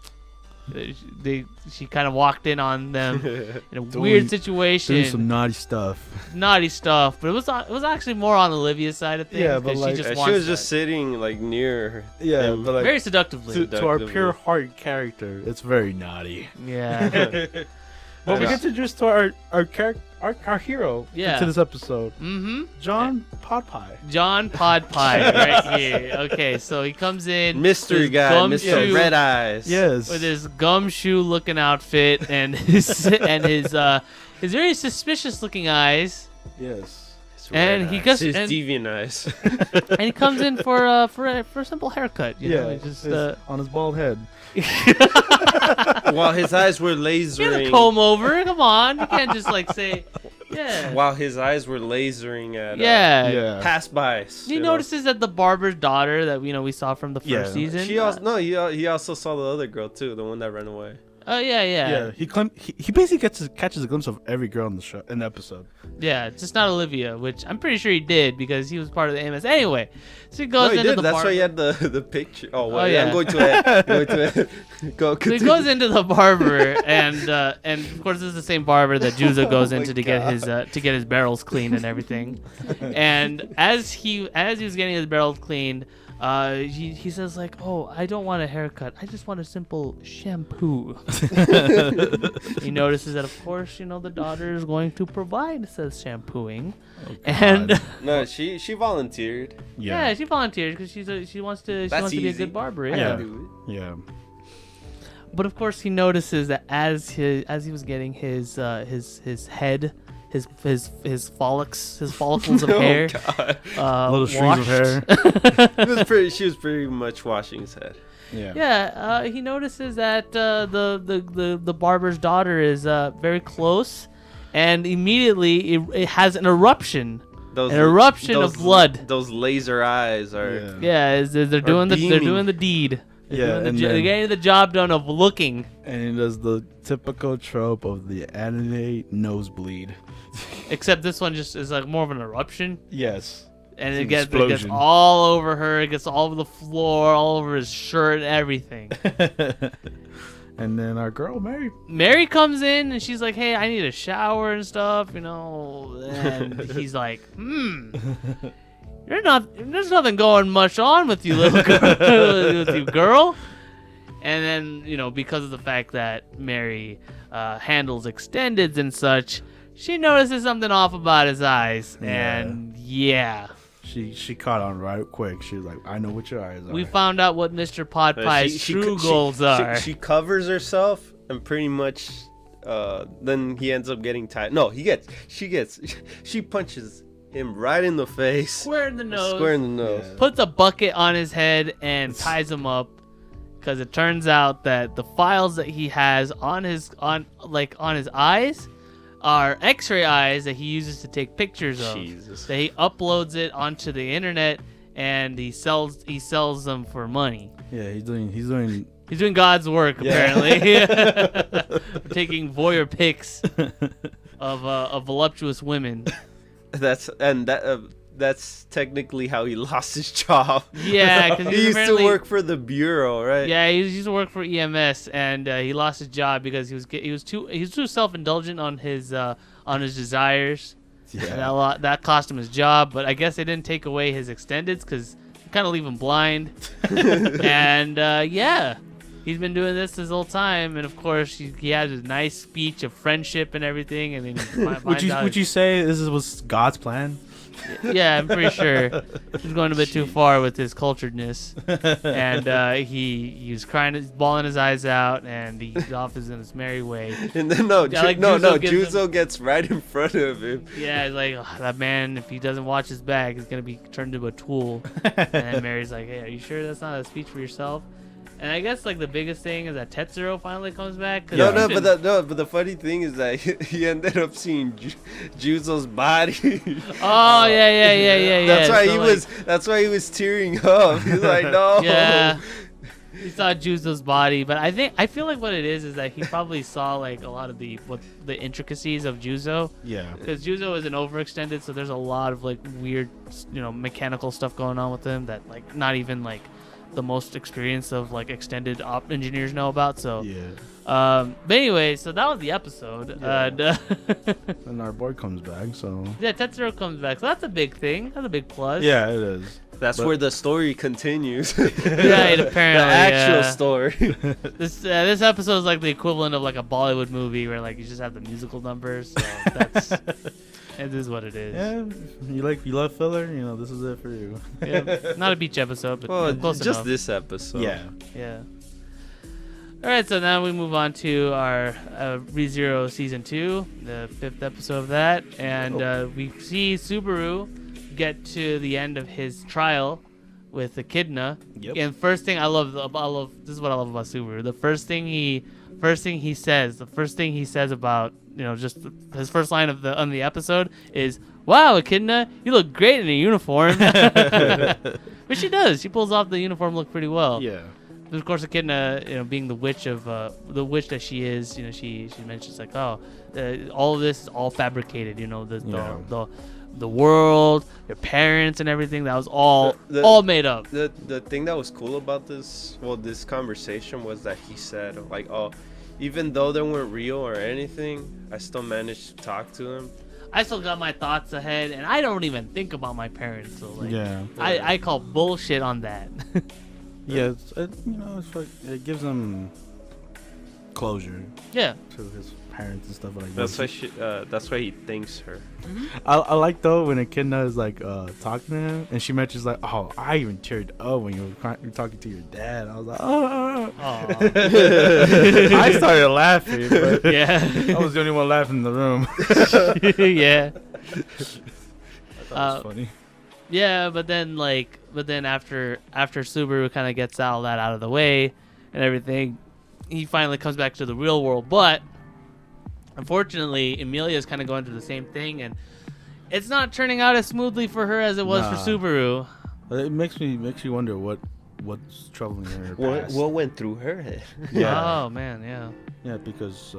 she kind of walked in on them in a weird situation, doing some naughty stuff. But it was actually more on Olivia's side of things. Yeah, but like she was just sitting like near her. Yeah, but like very seductively. To our pure heart character, it's very naughty. Yeah. Well, we get introduced to our hero into this episode. Mm-hmm. John Podpie. John Podpie, right here. Okay, so he comes in. Mystery guy, Mr. Red Eyes. Yes. With his gumshoe-looking outfit and his very suspicious-looking eyes. Yes. And he goes his deviant eyes. And he comes in for a simple haircut. You know, just on his bald head. While his eyes were lasering. Get a comb over. Come on, you can't just like say, yeah. While his eyes were lasering at pass-bys. He notices that the barber's daughter that we saw from the first season. He also saw the other girl too, the one that ran away. Oh yeah. He basically catches a glimpse of every girl in the show in the episode. Yeah, just not Olivia, which I'm pretty sure he did because he was part of the AMS. Anyway, so he goes into the That's barber. why he had the picture. Oh, well, yeah. I'm going to it. Go. So he goes into the barber, and of course this is the same barber that Juzo goes into to get his barrels cleaned and everything. And as he was getting his barrels cleaned, he says like, "Oh, I don't want a haircut. I just want a simple shampoo." He notices that, of course, the daughter is going to provide says shampooing, and no, she volunteered. Yeah, she volunteered because she wants to be a good barber. Yeah. But of course, he notices that as he was getting his head. His follicles of hair, little strings of hair. She was pretty much washing his head. Yeah. He notices that the barber's daughter is very close, and immediately it has an eruption. An eruption of blood. Those laser eyes are. Yeah, they're doing the deed. They're getting the job done of looking. And it does the typical trope of the anime nosebleed. Except this one just is like more of an eruption. Yes. And it gets all over her. It gets all over the floor, all over his shirt, everything. And then our girl, Mary comes in and she's like, "Hey, I need a shower and stuff, And he's like, There's nothing going much on with you, little girl. With you, girl." And then, because of the fact that Mary handles extendeds and such, she notices something off about his eyes. And she caught on right quick. She was like, "I know what your eyes are." We found out what Mr. Podpie's true goals are. She covers herself and pretty much then he ends up getting tied. No, she punches him right in the face. Square in the nose. Yeah. Puts a bucket on his head and ties him up. Because it turns out that the files that he has on his eyes are X-ray eyes that he uses to take pictures of. Jesus. That he uploads it onto the internet and he sells them for money. Yeah, he's doing God's work apparently. Taking voyeur pics of voluptuous women. That's technically how he lost his job. Yeah, because he used to work for the bureau, right? Yeah, he used to work for EMS, and he lost his job because he was too self-indulgent on his desires. Yeah, and that cost him his job. But I guess they didn't take away his extendeds because they kind of leave him blind. And he's been doing this his whole time, and of course he had a nice speech of friendship and everything. And then would you say this was God's plan? Yeah, I'm pretty sure he's going a bit too far with his culturedness, and he was crying, bawling his eyes out, and he's off in his merry way. And then Juzo gets right in front of him. Yeah, he's like, that man, if he doesn't watch his back, he's gonna be turned into a tool. And Mary's like, "Hey, are you sure that's not a speech for yourself?" And I guess like the biggest thing is that Tetsuro finally comes back. But the funny thing is that he ended up seeing Juzo's body. Oh yeah. That's why he was tearing up. He's like, no. Yeah. He saw Juzo's body, but I feel like what it is that he probably saw like a lot of the intricacies of Juzo. Yeah. Because Juzo isn't overextended, so there's a lot of like weird, mechanical stuff going on with him that like not even like the most experienced of like extended op engineers know about. So yeah. But anyway, so that was the episode. Yeah. And our boy comes back, so yeah, Tetsuro comes back, so that's a big thing. That's a big plus. Yeah, it is. That's where the story continues. Right, apparently. The actual story. This episode is like the equivalent of like a Bollywood movie where like you just have the musical numbers. So that's it is what it is. Yeah, you love filler. This is it for you. Yeah, not a beach episode, but close just enough. this episode. Yeah. All right, so now we move on to our ReZero Season 2, the 5th episode of that, and we see Subaru get to the end of his trial with Echidna. Yep. And first thing I love this is what I love about Subaru. The first thing he says about just his first line on the episode is, "Wow, Echidna, you look great in a uniform." Which she does. She pulls off the uniform look pretty well. Yeah. But of course, Echidna, being the witch that she is, she mentions like, all of this is all fabricated. The world, your parents, and everything, that was all made up. The thing that was cool about this conversation was that he said like, oh, even though they weren't real or anything, I still managed to talk to them. I still got my thoughts ahead, and I don't even think about my parents. So like, yeah. I call bullshit on that. Yeah, it's like it gives them closure. Yeah. To his parents and stuff like that. That's why he thanks her. Mm-hmm. I like though when Echidna is like talking to him, and she mentions like, "Oh, I even teared up when you were talking to your dad." I was like, "Oh." I started laughing, but yeah, I was the only one laughing in the room. Yeah. I thought it was funny. Yeah, but then after Subaru kind of gets all that out of the way and everything, he finally comes back to the real world. But unfortunately, Emilia's kind of going through the same thing, and it's not turning out as smoothly for her as it was for Subaru. It makes you wonder what's troubling her in her past. What went through her head? Yeah. Oh man, yeah. Yeah, because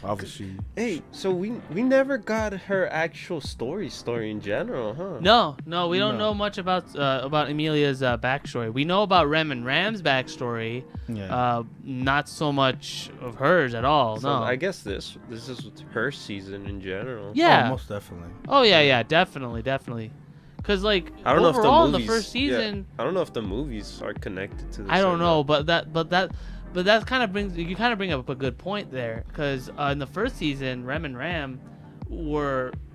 obviously. Hey, so we never got her actual story in general, huh? No, we don't know much about Emilia's backstory. We know about Rem and Ram's backstory. Yeah. Not so much of hers at all. So no. I guess this is her season in general. Yeah. Oh, most definitely. Oh yeah, definitely. Because like I don't overall know if the in the first season, I don't know if the movies are connected to this. I don't know, but that kind of bring up a good point there, because in the first season, Rem and Ram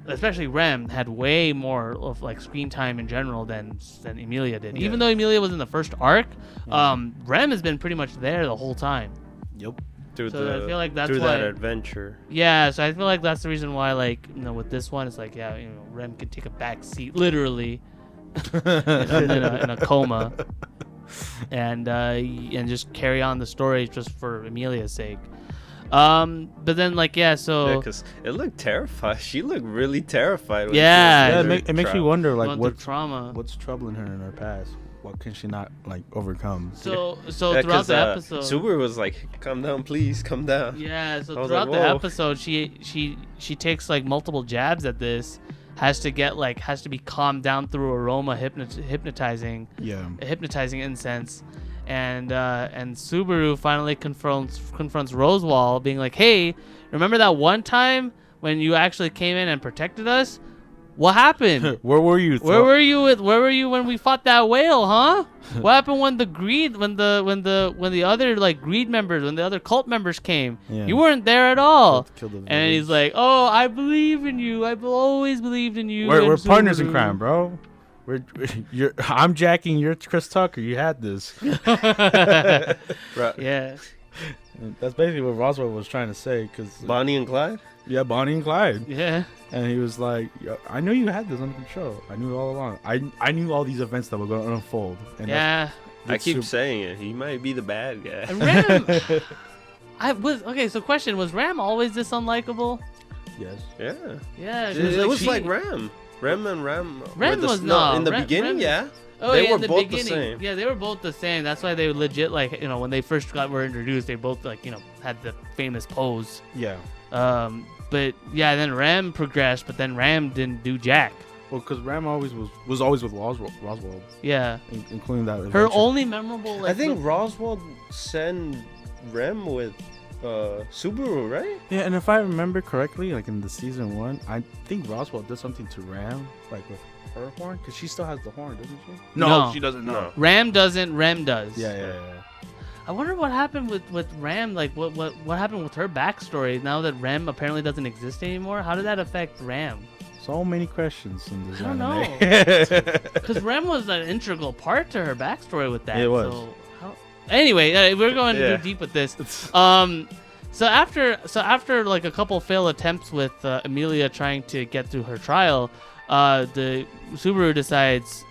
especially Rem, had way more of like screen time in general than Emilia did. Yeah. Even though Emilia was in the first arc, Rem has been pretty much there the whole time. Yep. I feel like that's why that adventure. Yeah, so I feel like that's the reason why, like, with this one, it's like, Rem can take a back seat, literally, in a coma, and just carry on the story just for Emilia's sake. But then, like, because it looked terrified. She looked really terrified. It makes you wonder, like, what's troubling her in her past. What can she not like overcome? So throughout the episode, Subaru was like, "Calm down, please, calm down." Yeah. So throughout the episode, she takes like multiple jabs at this, has to be calmed down through aroma hypnotizing incense, and Subaru finally confronts Rosewall, being like, "Hey, remember that one time when you actually came in and protected us? What happened? Where were you? Where were you when we fought that whale, huh? What happened when the other like greed members, when the other cult members came? Yeah. You weren't there at all." And he's like, "Oh, I believe in you. I've always believed in you." We're partners in crime, bro. I'm Jackie and you're Chris Tucker. You had this. Yeah. That's basically what Roswell was trying to say. Cause Bonnie and Clyde? Yeah, Bonnie and Clyde. Yeah. And he was like, I knew you had this under control. I knew it all along. I knew all these events that were going to unfold. And yeah. I keep saying it. He might be the bad guy. Ram. So question, was Ram always this unlikable? Yes. Yeah. Yeah. It was like Ram. Ram was not. In the beginning, yeah. Oh, they yeah, were in the both beginning. the same. Yeah, they were both the same. That's why they legit, like, you know, when they first were introduced, they both, like, you know, had the famous pose. Yeah. But yeah, then Ram progressed, but then Ram didn't do jack. Well, because Ram always was always with Roswell. Yeah. Including that adventure. Her only memorable, like, I think Roswell sent Ram with Subaru, right? Yeah, and if I remember correctly, like in the season 1, I think Roswell did something to Ram, like with her horn, because she still has the horn, doesn't she? No, she doesn't. No. Ram doesn't. Rem does. Yeah. I wonder what happened with Ram. Like, what happened with her backstory now that Ram apparently doesn't exist anymore? How did that affect Ram? So many questions in this anime. I don't know. Because Ram was an integral part to her backstory with that. It was. So anyway, we're going too deep with this. So after like a couple failed attempts with Emilia trying to get through her trial, the Subaru decides.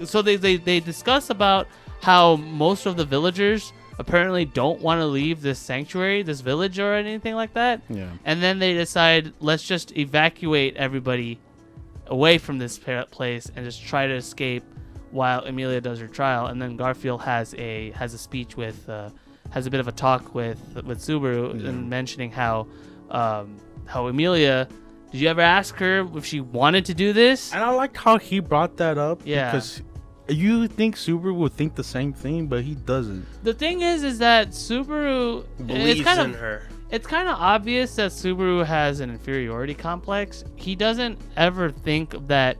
So they discuss about how most of the villagers apparently don't want to leave this sanctuary, this village, or anything like that. Yeah. And then they decide, let's just evacuate everybody away from this place and just try to escape while Emilia does her trial. And then Garfield has a speech with, has a bit of a talk with Subaru, and mentioning how Emilia. Did you ever ask her if she wanted to do this? And I liked how he brought that up. Yeah. Because you think Subaru would think the same thing, but he doesn't. The thing is that Subaru believes in her. It's kind of obvious that Subaru has an inferiority complex. He doesn't ever think that,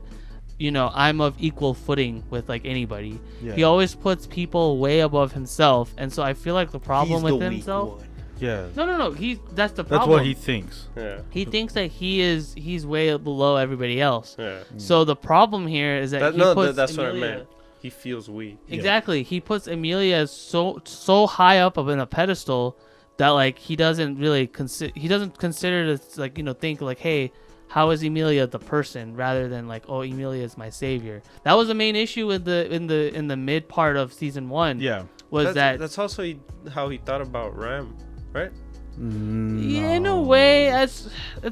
you know, I'm of equal footing with like anybody. Yeah. He always puts people way above himself, and so I feel like the problem with himself. Yeah. No. That's the problem. That's what he thinks. Yeah. He thinks that he's way below everybody else. Yeah. So the problem here is that that's Emilia, what I meant. He feels weak. Exactly. Yeah. He puts Emilia so high up in a pedestal that like he doesn't really consider to like, you know, think like, hey, how is Emilia the person, rather than like, oh, Emilia is my savior. That was the main issue in the mid part of season 1. Yeah. That's also how he thought about Ram, right? No. Yeah, in a way, it's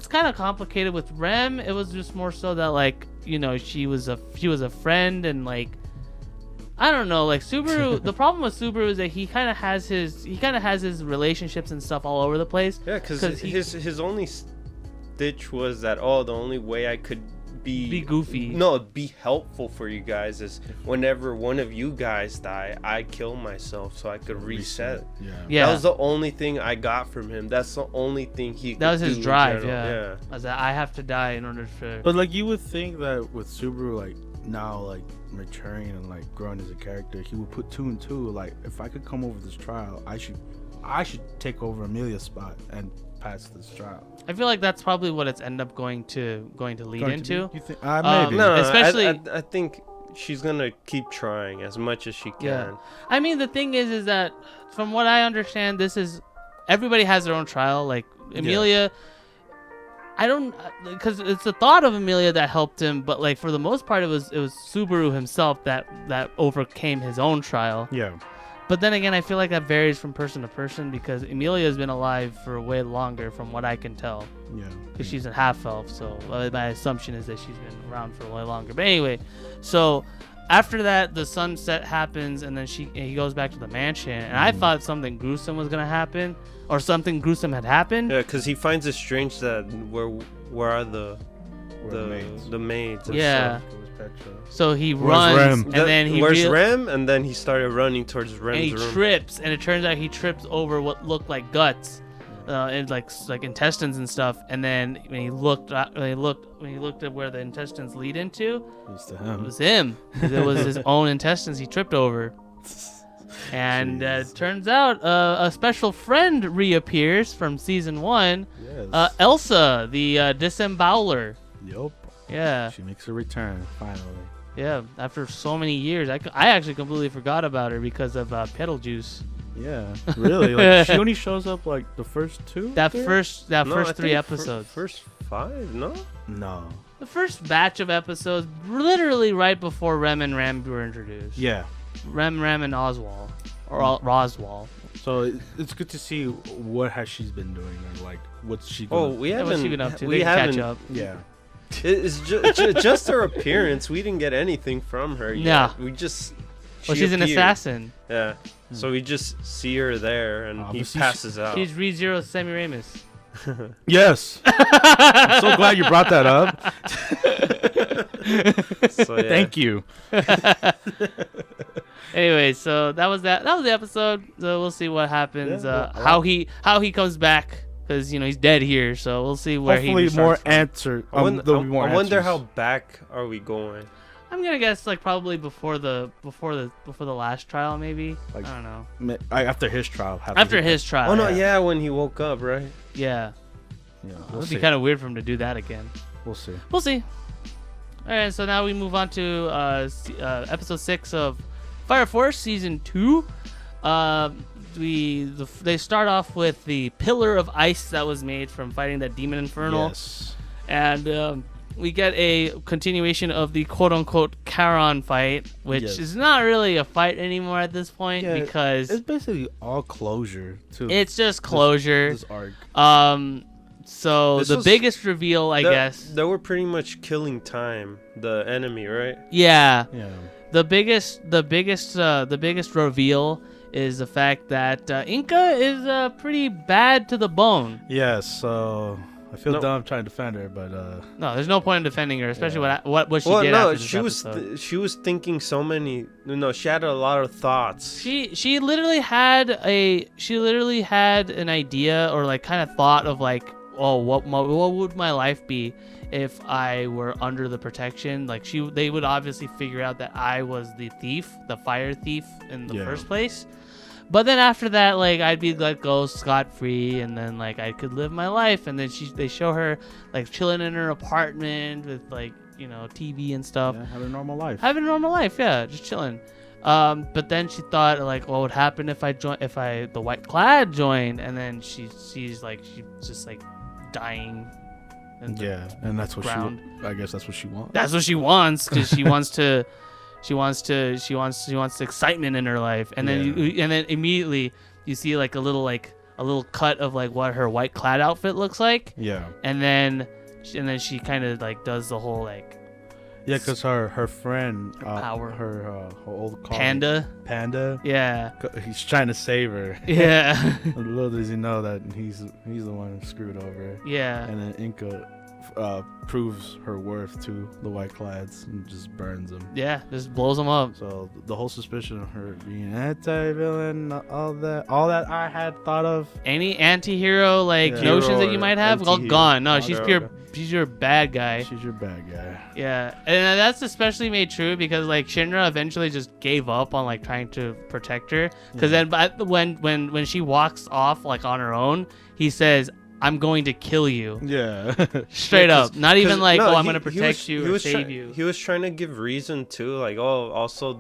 kind of complicated with Rem. It was just more so that like, you know, she was a friend, and like, I don't know, like Subaru. The problem with Subaru is that he kind of has his relationships and stuff all over the place. Yeah, because his only stitch was that, the only way I could be goofy. No, be helpful for you guys is whenever one of you guys die, I kill myself so I could reset. Yeah. That was the only thing I got from him. That's the only thing he. That was his drive. Yeah. Was that I have to die in order for. But like, you would think that with Subaru, like now, like maturing and like growing as a character, he would put 2 and 2. Like, if I could come over this trial, I should take over Emilia's spot and pass this trial. I feel like that's probably what it's end up going to lead into. You think? Maybe. No, especially. I think she's gonna keep trying as much as she can. Yeah. I mean, the thing is that from what I understand, this is everybody has their own trial. Like Emilia, I don't, because it's the thought of Emilia that helped him, but like for the most part, it was Subaru himself that overcame his own trial. Yeah. But then again, I feel like that varies from person to person, because Emilia has been alive for way longer, from what I can tell. Yeah. Because she's a half elf, so my assumption is that she's been around for way longer. But anyway, so after that, the sunset happens, and then he goes back to the mansion, and I thought something gruesome was gonna happen, or something gruesome had happened. Yeah, because he finds it strange that where are the maids? Yeah. Stuff. So he runs, and then where's Rem? And then he started running towards Rem's room. And he trips, and it turns out he trips over what looked like guts, and like intestines and stuff. And then when he looked at where the intestines lead into, it was him. It was his own intestines he tripped over. And it turns out a special friend reappears from season 1. Yes. Elsa, the disemboweler. Yup. Yeah. She makes a return, finally. Yeah, after so many years. I actually completely forgot about her because of Petal Juice. Yeah, really. Like, she only shows up like the first two. First 3 episodes. First 5, no. No. The first batch of episodes, literally right before Rem and Ram were introduced. Yeah. Ram and Oswald, or Roswald. So it's good to see what has she been doing, or like what's she. We haven't. What's she been up to? We haven't catch up. Yeah. It's just her appearance. We didn't get anything from her yet. Yeah. We just. She's an assassin. Yeah. So we just see her there, and he passes out. She's ReZero Semiramis. Yes. I'm so glad you brought that up. So, yeah. Thank you. Anyway, so that was the episode. So we'll see what happens. Yeah, how he comes back, because he's dead here. So we'll see where hopefully he more from. answer. I wonder how back are we going. I'm gonna guess like probably before the last trial, maybe. Like, I don't know. After his trial. After his trial. Oh no, yeah, when he woke up, right? Yeah. Yeah. It would be kind of weird for him to do that again. We'll see. We'll see. All right, so now we move on to episode 6 of Fire Force season 2. They start off with the pillar of ice that was made from fighting that demon infernal. Yes. And we get a continuation of the quote-unquote Charon fight, which is not really a fight anymore at this point, because it's basically all closure too. It's just closure. This arc. So the biggest reveal, I guess, they were pretty much killing time, the enemy, right? Yeah. Yeah. The biggest reveal is the fact that Inca is pretty bad to the bone. Yes. So I feel dumb trying to defend her, but no, there's no point in defending her, especially what she did. No, after this episode. she was thinking so many. She had a lot of thoughts. She literally had an idea, or like kind of thought of like, oh, what would my life be if I were under the protection? Like they would obviously figure out that I was the thief, the fire thief in the first place. But then after that, like, I'd be let go scot-free, and then like I could live my life. And then they show her like chilling in her apartment with like TV and stuff. Yeah, having a normal life. Yeah, just chilling. But then she thought like, what would happen if the White Clad joined? And then she's just like dying. And that's what ground. I guess that's what she wants. That's what she wants, because she wants to. She wants excitement in her life, and then immediately you see like a little cut of like what her White Clad outfit looks like. Yeah. And then she kind of like does the whole like. Yeah, because her friend, power. her old car, Panda. Yeah. He's trying to save her. Yeah. Little does he know that he's the one who screwed over. Yeah. And then Inca proves her worth to the White Clads and just burns them. Yeah, just blows them up. So the whole suspicion of her being an anti-villain, all that I had thought of. Any anti-hero notions that you might have, all gone. No, she's your bad guy. She's your bad guy. Yeah, and that's especially made true because like Shinra eventually just gave up on like trying to protect her, because then when she walks off like on her own, he says, I'm going to kill you. Yeah. Straight up. Not even like, I'm going to protect you or save you. He was trying to give reason too, like, also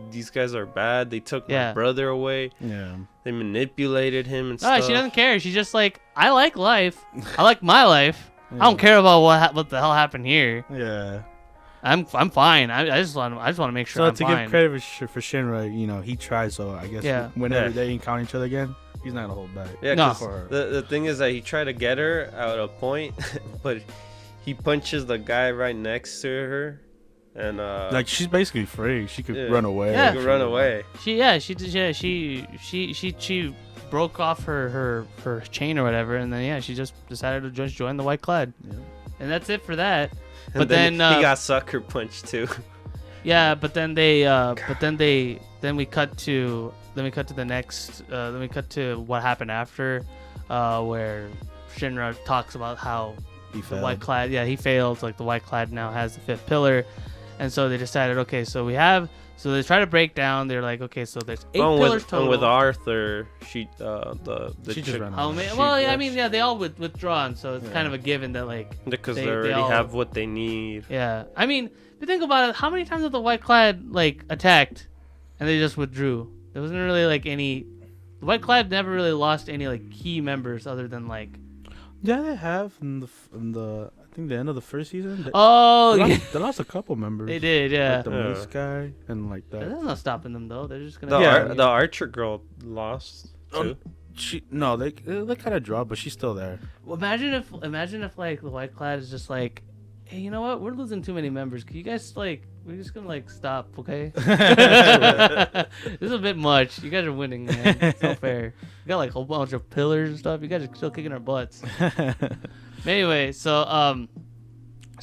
these guys are bad. They took my brother away. Yeah. They manipulated him and stuff. She doesn't care. She's just like, I like life. I like my life. I don't care about what the hell happened here. Yeah. I'm fine. I just want to make sure I'm fine. So to give credit for Shinra, he tried. So I guess whenever they encounter each other again, he's not gonna hold back. Yeah, the thing is that he tried to get her at a point, but he punches the guy right next to her, and like she's basically free. She could run away. Yeah, she could run away. She broke off her chain or whatever, and then she just decided to just join the White Clad. Yeah. And that's it for that. But then he got sucker punched too. Yeah, but then we cut to the next. Then we cut to what happened after, where Shinra talks about how the White Clad. Yeah, he failed. Like the White Clad now has the 5th pillar, and so they decided, okay, so they try to break down. They're like, okay, so there's 8 pillars total. And with Arthur, she just ran away. They all withdrawn, so it's kind of a given that like because they already have what they need. Yeah, I mean, if you think about it, how many times have the White Clad like attacked, and they just withdrew? There wasn't really like any the White Clad never really lost any like key members other than like. Yeah, they have in the I think the end of the first season. They lost a couple members. They did, yeah. Like the Mace guy and like that. That's not stopping them though. They're just gonna. The Archer girl lost too. They kind of dropped, but she's still there. Well, imagine if like the White Clad is just like, hey, you know what? We're losing too many members. Can you guys like? We're just gonna like stop, okay? This is a bit much. You guys are winning, man. It's not fair. You got like a whole bunch of pillars and stuff. You guys are still kicking our butts. But anyway, so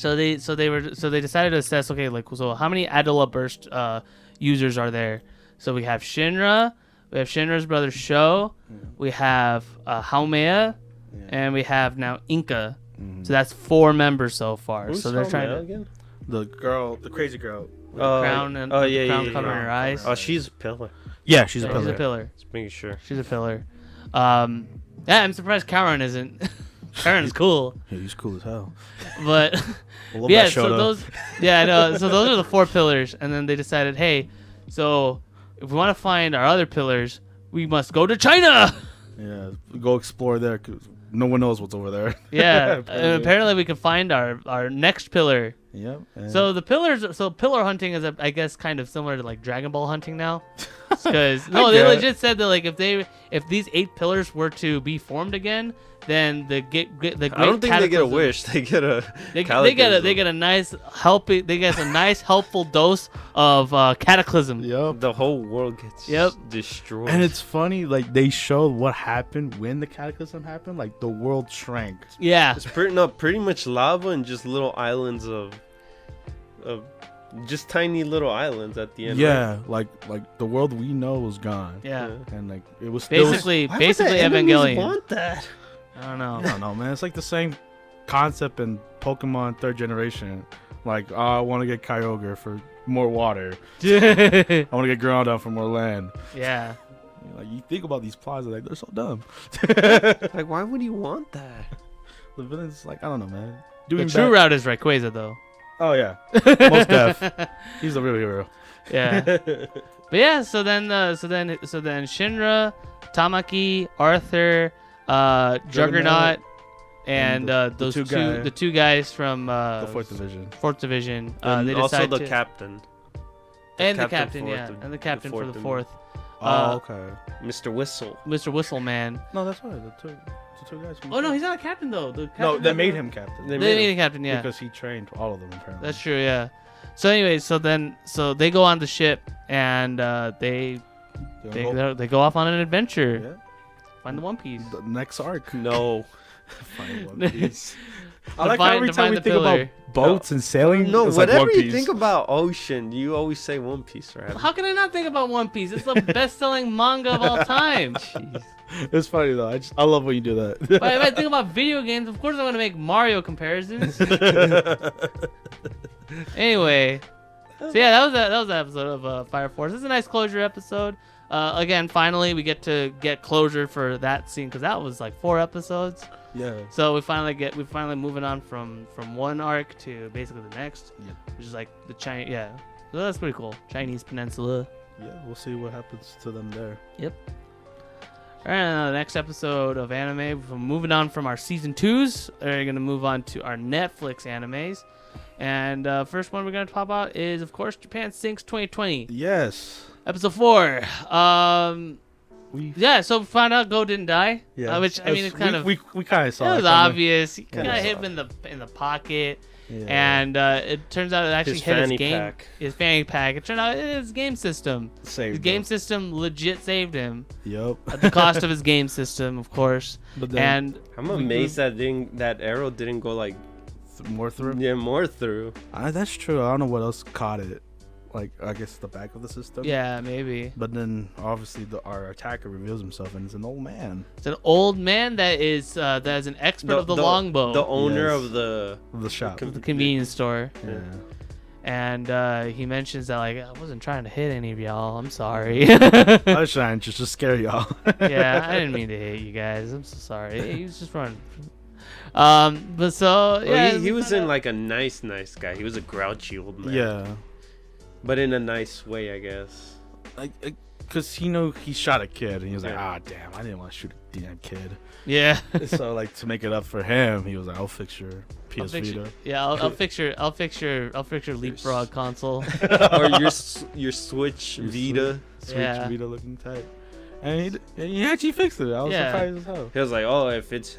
they decided to assess. Okay, like so how many Adela Burst users are there? So we have Shinra, we have Shinra's brother Sho, we have Haumea, and we have now Inka. So that's 4 members so far. Who's so they're trying to. Again? The crazy girl. With the crown and crown covering her eyes. Oh, she's a pillar. Yeah, she's a pillar. She's a pillar. Just making sure. She's a pillar. Yeah, I'm surprised Karen isn't. Karen's cool. Yeah, he's cool as hell. But yeah, so those. Yeah, I know. So those are the 4 pillars, and then they decided, hey, so if we want to find our other pillars, we must go to China. Yeah, go explore there because no one knows what's over there. Yeah, apparently we can find our next pillar. Yep. So pillar hunting is, I guess, kind of similar to like Dragon Ball hunting now. Because they legit said that like if these 8 pillars were to be formed again, then the great I don't think they get a wish. They get a. They get a nice helpful dose of cataclysm. Yep. The whole world gets destroyed. And it's funny, like they showed what happened when the cataclysm happened. Like the world shrank. Yeah. It's pretty much lava and just little islands of just tiny little islands at the end. Yeah, right? like the world we know was gone. Yeah. And like it was basically Evangelion. Want that? I don't know. I don't know, man. It's like the same concept in Pokemon 3rd generation. Like, I want to get Kyogre for more water. I want to get Groudon for more land. Yeah. Like you think about these plots, like they're so dumb. Like, why would you want that? The villain's like, I don't know, man. The true route is Rayquaza, though. Oh yeah, most def. He's the real hero. Yeah. But yeah, so then Shinra, Tamaki, Arthur, Juggernaut, and the two guys from the 4th division. 4th division. And they also the captain. And the captain for the 4th. Okay. Mr. Whistle. Mr. Whistle Man. No, that's right. The two guys. Oh no, he's not a captain though. They made him captain. They made him captain, yeah. Because he trained all of them apparently. That's true, yeah. So anyway, so they go on the ship and they go off on an adventure. Yeah. Find the One Piece. The next arc. No. Find One Piece. I like how every time we think pillar. about boats and sailing, no, it's whatever like One Piece. you think about ocean, you always say One Piece, right? How can I not think about One Piece? It's the best-selling manga of all time. Jeez. It's funny though. I love when you do that. But if I think about video games, of course I'm gonna make Mario comparisons. Anyway, so yeah, that was the episode of Fire Force. It's a nice closure episode. Again, finally we get to get closure for that scene because that was like 4 episodes. Yeah. So we're finally moving on from one arc to basically the next. Yeah. Which is like the Chinese. Yeah. So that's pretty cool. Chinese Peninsula. Yeah, we'll see what happens to them there. Yep. All right, the next episode of anime. We're moving on from our season 2s. We're gonna move on to our Netflix animes. And first one we're gonna talk about is, of course, Japan Sinks 2020. Yes. Episode 4. So we found out Go didn't die. Yeah. Which I mean, it's kind of we kind of saw. It was obvious. He got hit him in the pocket. Yeah. And it turns out it actually hit his fanny pack. It turned out his game system. His game system legit saved him. Yep. At the cost of his game system, of course. But then, I'm amazed that arrow didn't go like more through. Yeah, more through. That's true. I don't know what else caught it. Like, I guess the back of the system. Yeah, maybe. But then, obviously, our attacker reveals himself, and it's an old man. It's an old man that is an expert of the longbow. The owner of the shop. The convenience store. Yeah. And he mentions that, like, I wasn't trying to hit any of y'all. I'm sorry. I was trying to just scare y'all. Yeah, I didn't mean to hit you guys. I'm so sorry. He was just running. But so, yeah. Well, he wasn't like a nice guy. He was a grouchy old man. Yeah. But in a nice way, I guess. because he knew he shot a kid, and he was like, damn, I didn't want to shoot a damn kid. Yeah. So like to make it up for him, he was like, I'll fix your PS Vita. I'll fix your Leapfrog console. Or your Switch Vita. Switch Vita looking type. And he actually fixed it. I was surprised as hell. He was like, oh, if it's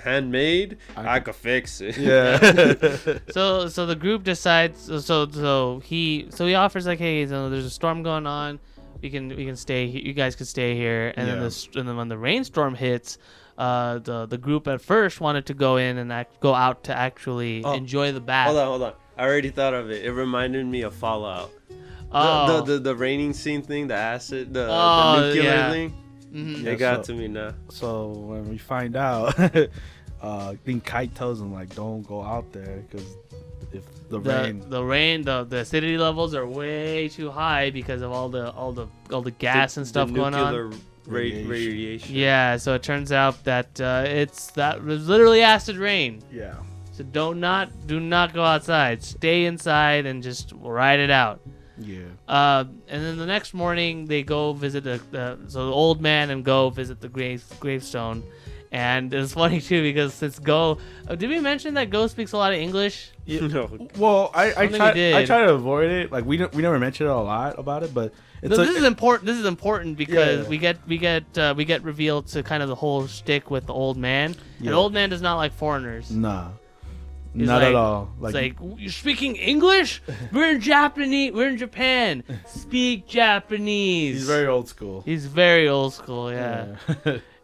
handmade, I could fix it. Yeah. So the group decides. So he offers like, hey, there's a storm going on. We can stay. You guys can stay here. And then when the rainstorm hits, the group at first wanted to go in and go out to actually enjoy the bath. Hold on. I already thought of it. It reminded me of Fallout. The raining scene thing, the acid, the nuclear thing. Mm-hmm. It got to me now. So when we find out, I think Kite tells him like, don't go out there because if the acidity levels are way too high because of all the gas and stuff going on. Radiation. Yeah, so it turns out that it was literally acid rain. Yeah. So do not go outside. Stay inside and just ride it out. Yeah. And then the next morning they go visit the old man and go visit the gravestone. And it's funny too because since Go, did we mention that Go speaks a lot of English? Yeah. No. Well, I try to avoid it. Like we never mentioned a lot about it, but this is important. This is important because we get revealed to kind of the whole shtick with the old man. Yeah. And the old man does not like foreigners. Nah. Not at all. It's like, you're speaking English? We're in Japan. Speak Japanese. He's very old school. Yeah.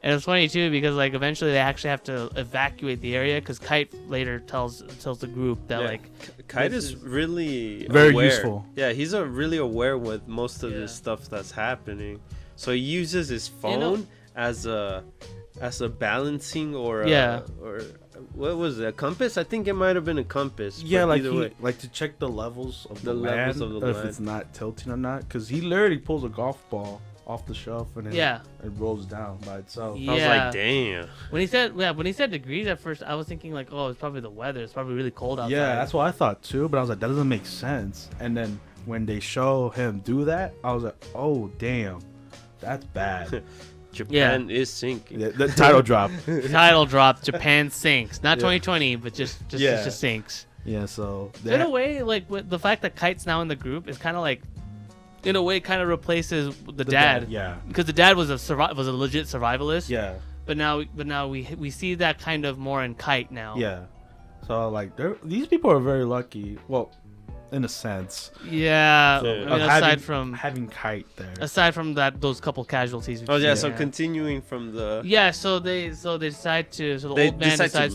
And it's funny too because like eventually they actually have to evacuate the area because Kite later tells the group that like Kite is really very aware. Useful. Yeah, he's really aware with most of this stuff that's happening. So he uses his phone as a balancing or what was it, a compass? I think it might have been a compass. Yeah, like to check the levels of the land, if it's not tilting or not. Because he literally pulls a golf ball off the shelf and it rolls down by itself. Yeah. I was like, damn. When he said degrees at first, I was thinking like, oh, it's probably the weather. It's probably really cold outside. Yeah, that's what I thought too. But I was like, that doesn't make sense. And then when they show him do that, I was like, oh damn, that's bad. Japan is sinking. Yeah, the title drop. Japan sinks. Not 2020, but just sinks. Yeah, so in a way, like with the fact that Kite's now in the group is kind of like, in a way, kind of replaces the dad. Yeah. Because the dad was a legit survivalist. Yeah. But now we see that kind of more in Kite now. Yeah. So like these people are very lucky. Well, in a sense. Yeah. So, I mean, aside from having Kite there. Aside from those couple casualties. So continuing from the. Yeah. So they decide to. So the old man decides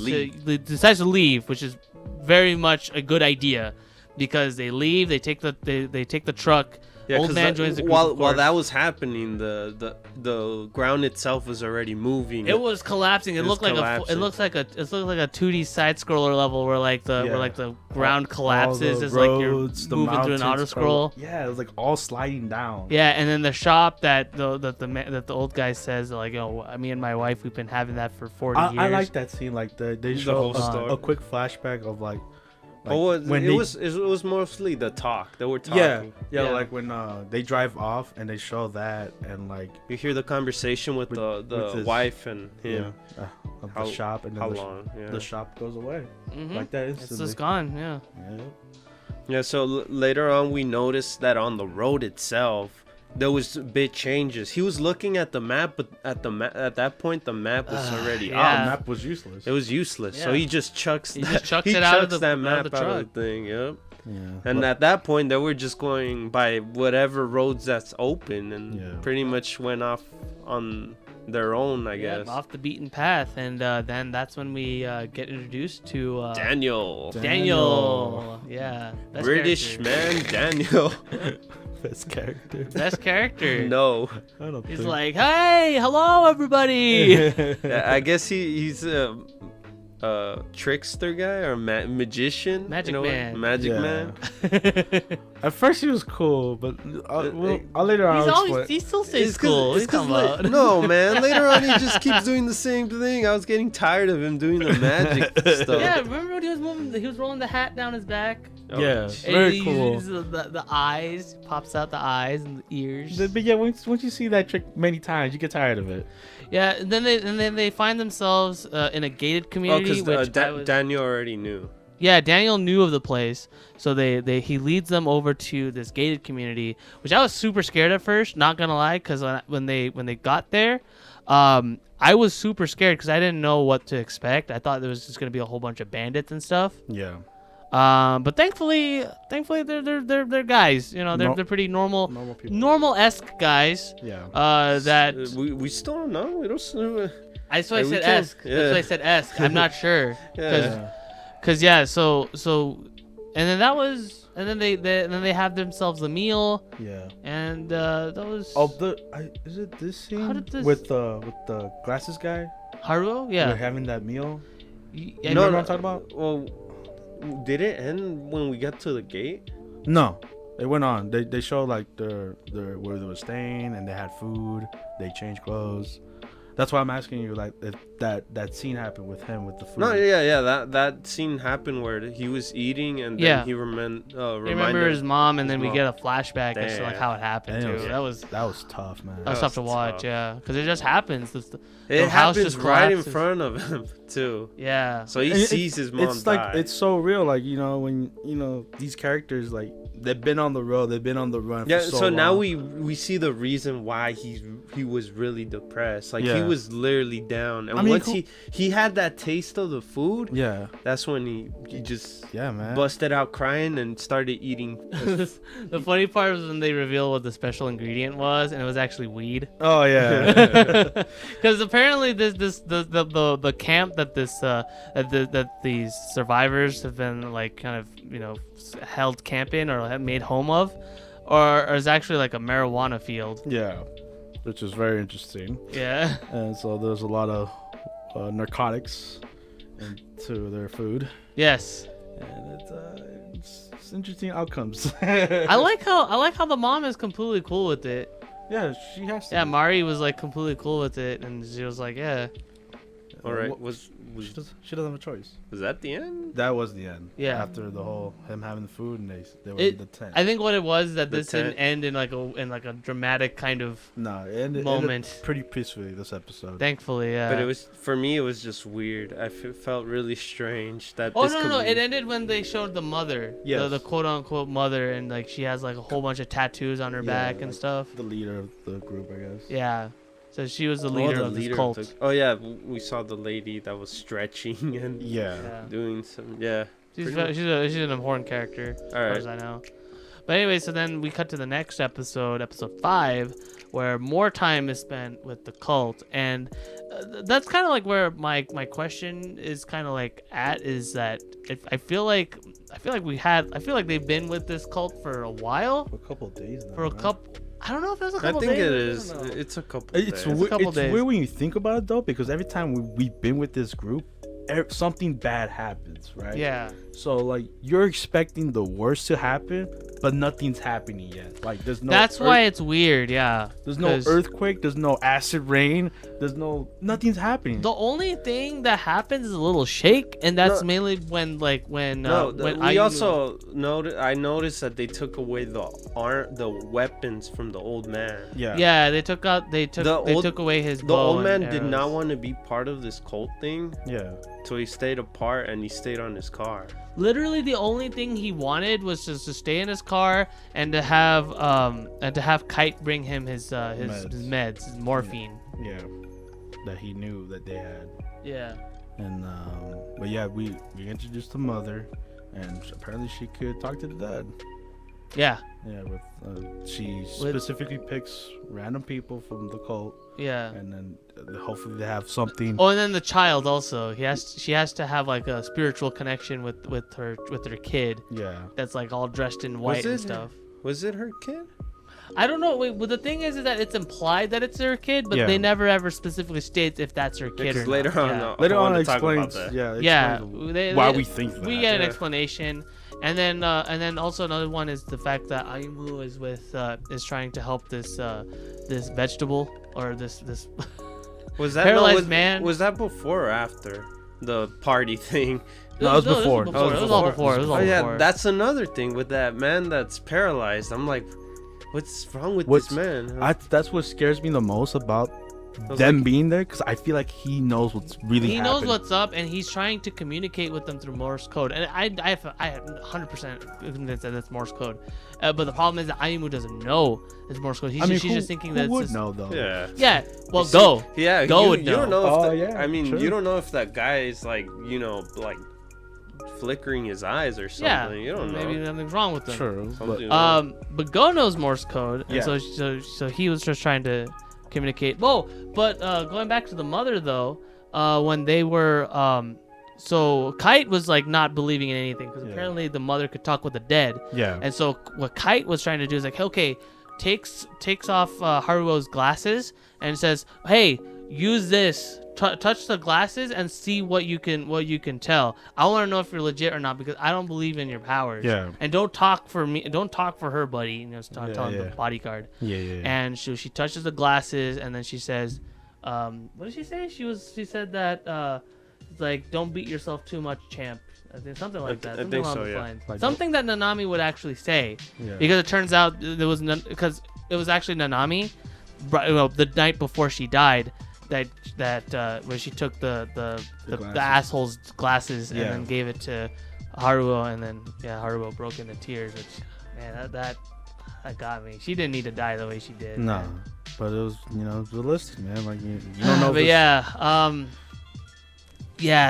to leave, which is very much a good idea, because they leave. They take the truck. Yeah, old man joins the group. While that was happening, the ground itself was already moving. It was collapsing. It looked like a 2D side scroller level where the ground collapses as like you're moving through an auto scroll. Yeah, it was like all sliding down. Yeah, and then the shop that the old guy says like, me and my wife, we've been having that for 40 years. I like that scene. Like they show a quick flashback of like. It was mostly the talk. They were talking. Yeah. Like when they drive off and they show that, and like you hear the conversation with the wife and him of the shop, and then the shop goes away like that instantly. It's just gone. Yeah. So later on, we noticed that on the road itself, there was big changes. He was looking at the map, but at that point, the map was already off. The map was useless. It was useless. Yeah. So he just chucks it out of the map out of the thing. Yep. Yeah. And at that point, they were just going by whatever roads that's open, and pretty much went off on their own, I guess. Off the beaten path, and then that's when we get introduced to Daniel. Yeah. British man, Daniel. Best character. No. I don't He's think. like, hey, hello, everybody. I guess he's a trickster guy or magician. Magic man. Man. At first he was cool, but I'll later on. He still stays cool. No, man. Later on, he just keeps doing the same thing. I was getting tired of him doing the magic stuff. Yeah, remember when he was rolling the hat down his back? Yeah, And very he cool. uses the eyes, pops out the eyes and the ears. But yeah, once you see that trick many times, you get tired of it. Yeah, and then they find themselves in a gated Oh, community, because which Daniel already knew. yeah, Daniel knew of the place, so he leads them over to this gated community, which I was super scared at first. Not gonna lie, because when they got there, I was super scared because I didn't know what to expect. I thought there was just gonna be a whole bunch of bandits and stuff. Yeah. But thankfully they're guys. You know, they're pretty normal people. normal-esque guys. Yeah. That We still don't know. We don't. that's why I we said can- esque. That's why I said esque. I'm not sure. Yeah. Cause yeah, so and then that was, and then they have themselves a meal, Yeah. and that was Is it this scene How did this- with the glasses guy? Haruo. They're Yeah. having that meal. Yeah, You know what I'm talking about? Well, did it end when we got to the gate? No, it went on. They showed like their where they were staying, and they had food. They changed clothes. That's why I'm asking you, like, if that scene happened with him with the food. No, yeah. That scene happened where he was eating and then Yeah. he You remembered remember his mom, and then his we mom. get a flashback as to like Damn. how it happened Damn. too. That was tough, man. That was tough to watch, tough. yeah, because it just happens. It house happens just right in collapses. front of him too. Yeah. So he And sees his mom It's die. like it's so real, like, you know, when these characters, like, they've been on the road, they've been on the run. Yeah, for so now long. we see the reason why he was really depressed. Like he Yeah. was literally down, and I mean, once he had that taste of the food, Yeah. that's when he just Yeah, man. busted out crying and started eating. The funny part was when they reveal what the special ingredient was, and it was actually weed. Oh yeah. Because apparently the camp that that these survivors have been like kind of held camp in or have made home of, or is actually like a marijuana field. Yeah, which is very interesting. Yeah. And so there's a lot of narcotics into their food, Yes. and it's interesting outcomes. I like how the mom is completely cool with it. Yeah, she has to. Yeah, Mari was like completely cool with it, and she was like, yeah. All right, Well, was she doesn't have a choice. that the end? That was the end. Yeah. After the whole him having the food, and they were in the tent. I think what it was that The this didn't tent. end in like a dramatic kind of No, it ended moment. pretty peacefully this episode. Thankfully, yeah. But for me it was just weird. I felt really strange that. Oh this no, could no! be- It ended when they showed the mother, Yes. the quote unquote mother, and like she has like a whole bunch of tattoos on her Yeah, back and like stuff. The leader of the group, I guess. Yeah, so she was the leader of this cult. Oh yeah, we saw the lady that was stretching and Yeah. Yeah. doing some. Yeah. She's Pretty she's an important character, as far All as right. I know. But anyway, so then we cut to the next episode, episode 5, where more time is spent with the cult, and that's kind of like where my question is kind of like at is that if I feel like they've been with this cult for a while, For a couple of days now. for a right? couple. I don't know if it was a I couple think days. it I is. don't know. It's a couple. It's days. weird. couple It's days. weird when you think about it though, because every time we've been with this group, something bad happens, right? Yeah. So like you're expecting the worst to happen, but nothing's happening yet. Like there's no. That's why it's weird. Yeah. There's no 'Cause earthquake. There's no acid rain. Nothing's happening. The only thing that happens is a little shake, and that's No. mainly when when we also I noticed that they took away the weapons from the old man. Yeah. Yeah, they took away his The bow old and man did arrows. not want to be part of this cult thing, Yeah. so he stayed apart and he stayed on his car. Literally, the only thing he wanted was just to stay in his car and to have Kite bring him his meds, his morphine. Yeah. That he knew that they had. Yeah. And but yeah, we introduced the mother, and apparently she could talk to the dad. Yeah. Yeah, she specifically picks random people from the cult, Yeah. and then hopefully they have something. Oh, and then the child also. She has to have like a spiritual connection with her kid. Yeah. That's like all dressed in white and stuff. Was it her kid? I don't know. Wait, well, the thing is that it's implied that it's her kid, but Yeah. they never ever specifically state if that's her kid or Because not. later on, Yeah. Later I on, wanna it talk about explains. that. Yeah. It Yeah, explains why we think that. we get an Yeah. explanation, and then also another one is the fact that Ayumu is trying to help this vegetable or this Was that paralyzed man. Was that before or after? the party thing. No, it was before. It was all before. Oh yeah, that's another thing with that man that's paralyzed. I'm like, what's wrong with this man? That's what scares me the most about them being there, because I feel like he knows what's really happening. He knows what's up, and he's trying to communicate with them through Morse code. And I 100% convinced that it's Morse code. But the problem is that Ayumu doesn't know it's Morse code. She's just thinking that who would it's know though? Yeah. Well, Go. Yeah. Go would know. You don't know if I mean, you don't know if that guy is like, like flickering his eyes or something. Yeah. You don't know. Maybe something's wrong with them. Sure. But Go knows Morse code, and so he was just trying to communicate. But going back to the mother though, when they were so Kite was like not believing in anything because apparently the mother could talk with the dead. Yeah. And so what Kite was trying to do is like, okay, takes off Haruo's glasses and says, hey, use this. Touch the glasses and see what you can tell. I want to know if you're legit or not because I don't believe in your powers. Yeah. And don't talk for me. Don't talk for her, buddy. Telling the bodyguard. Yeah. And she touches the glasses and then she says, what did she say? She said that like don't beat yourself too much, champ. I think something like that. Something along those lines. Like something that Nanami would actually say. Yeah. Because it turns out there was because it was actually Nanami, the night before she died. That where she took the asshole's glasses and then gave it to Haruo, and then Haruo broke into tears. Which, man, that got me. She didn't need to die the way she did. No, man. but it was realistic, man. Like you don't know. But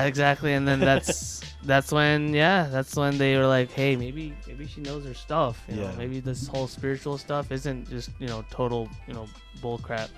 exactly. And then that's when they were like, hey, maybe she knows her stuff. You know, maybe this whole spiritual stuff isn't just total bull crap.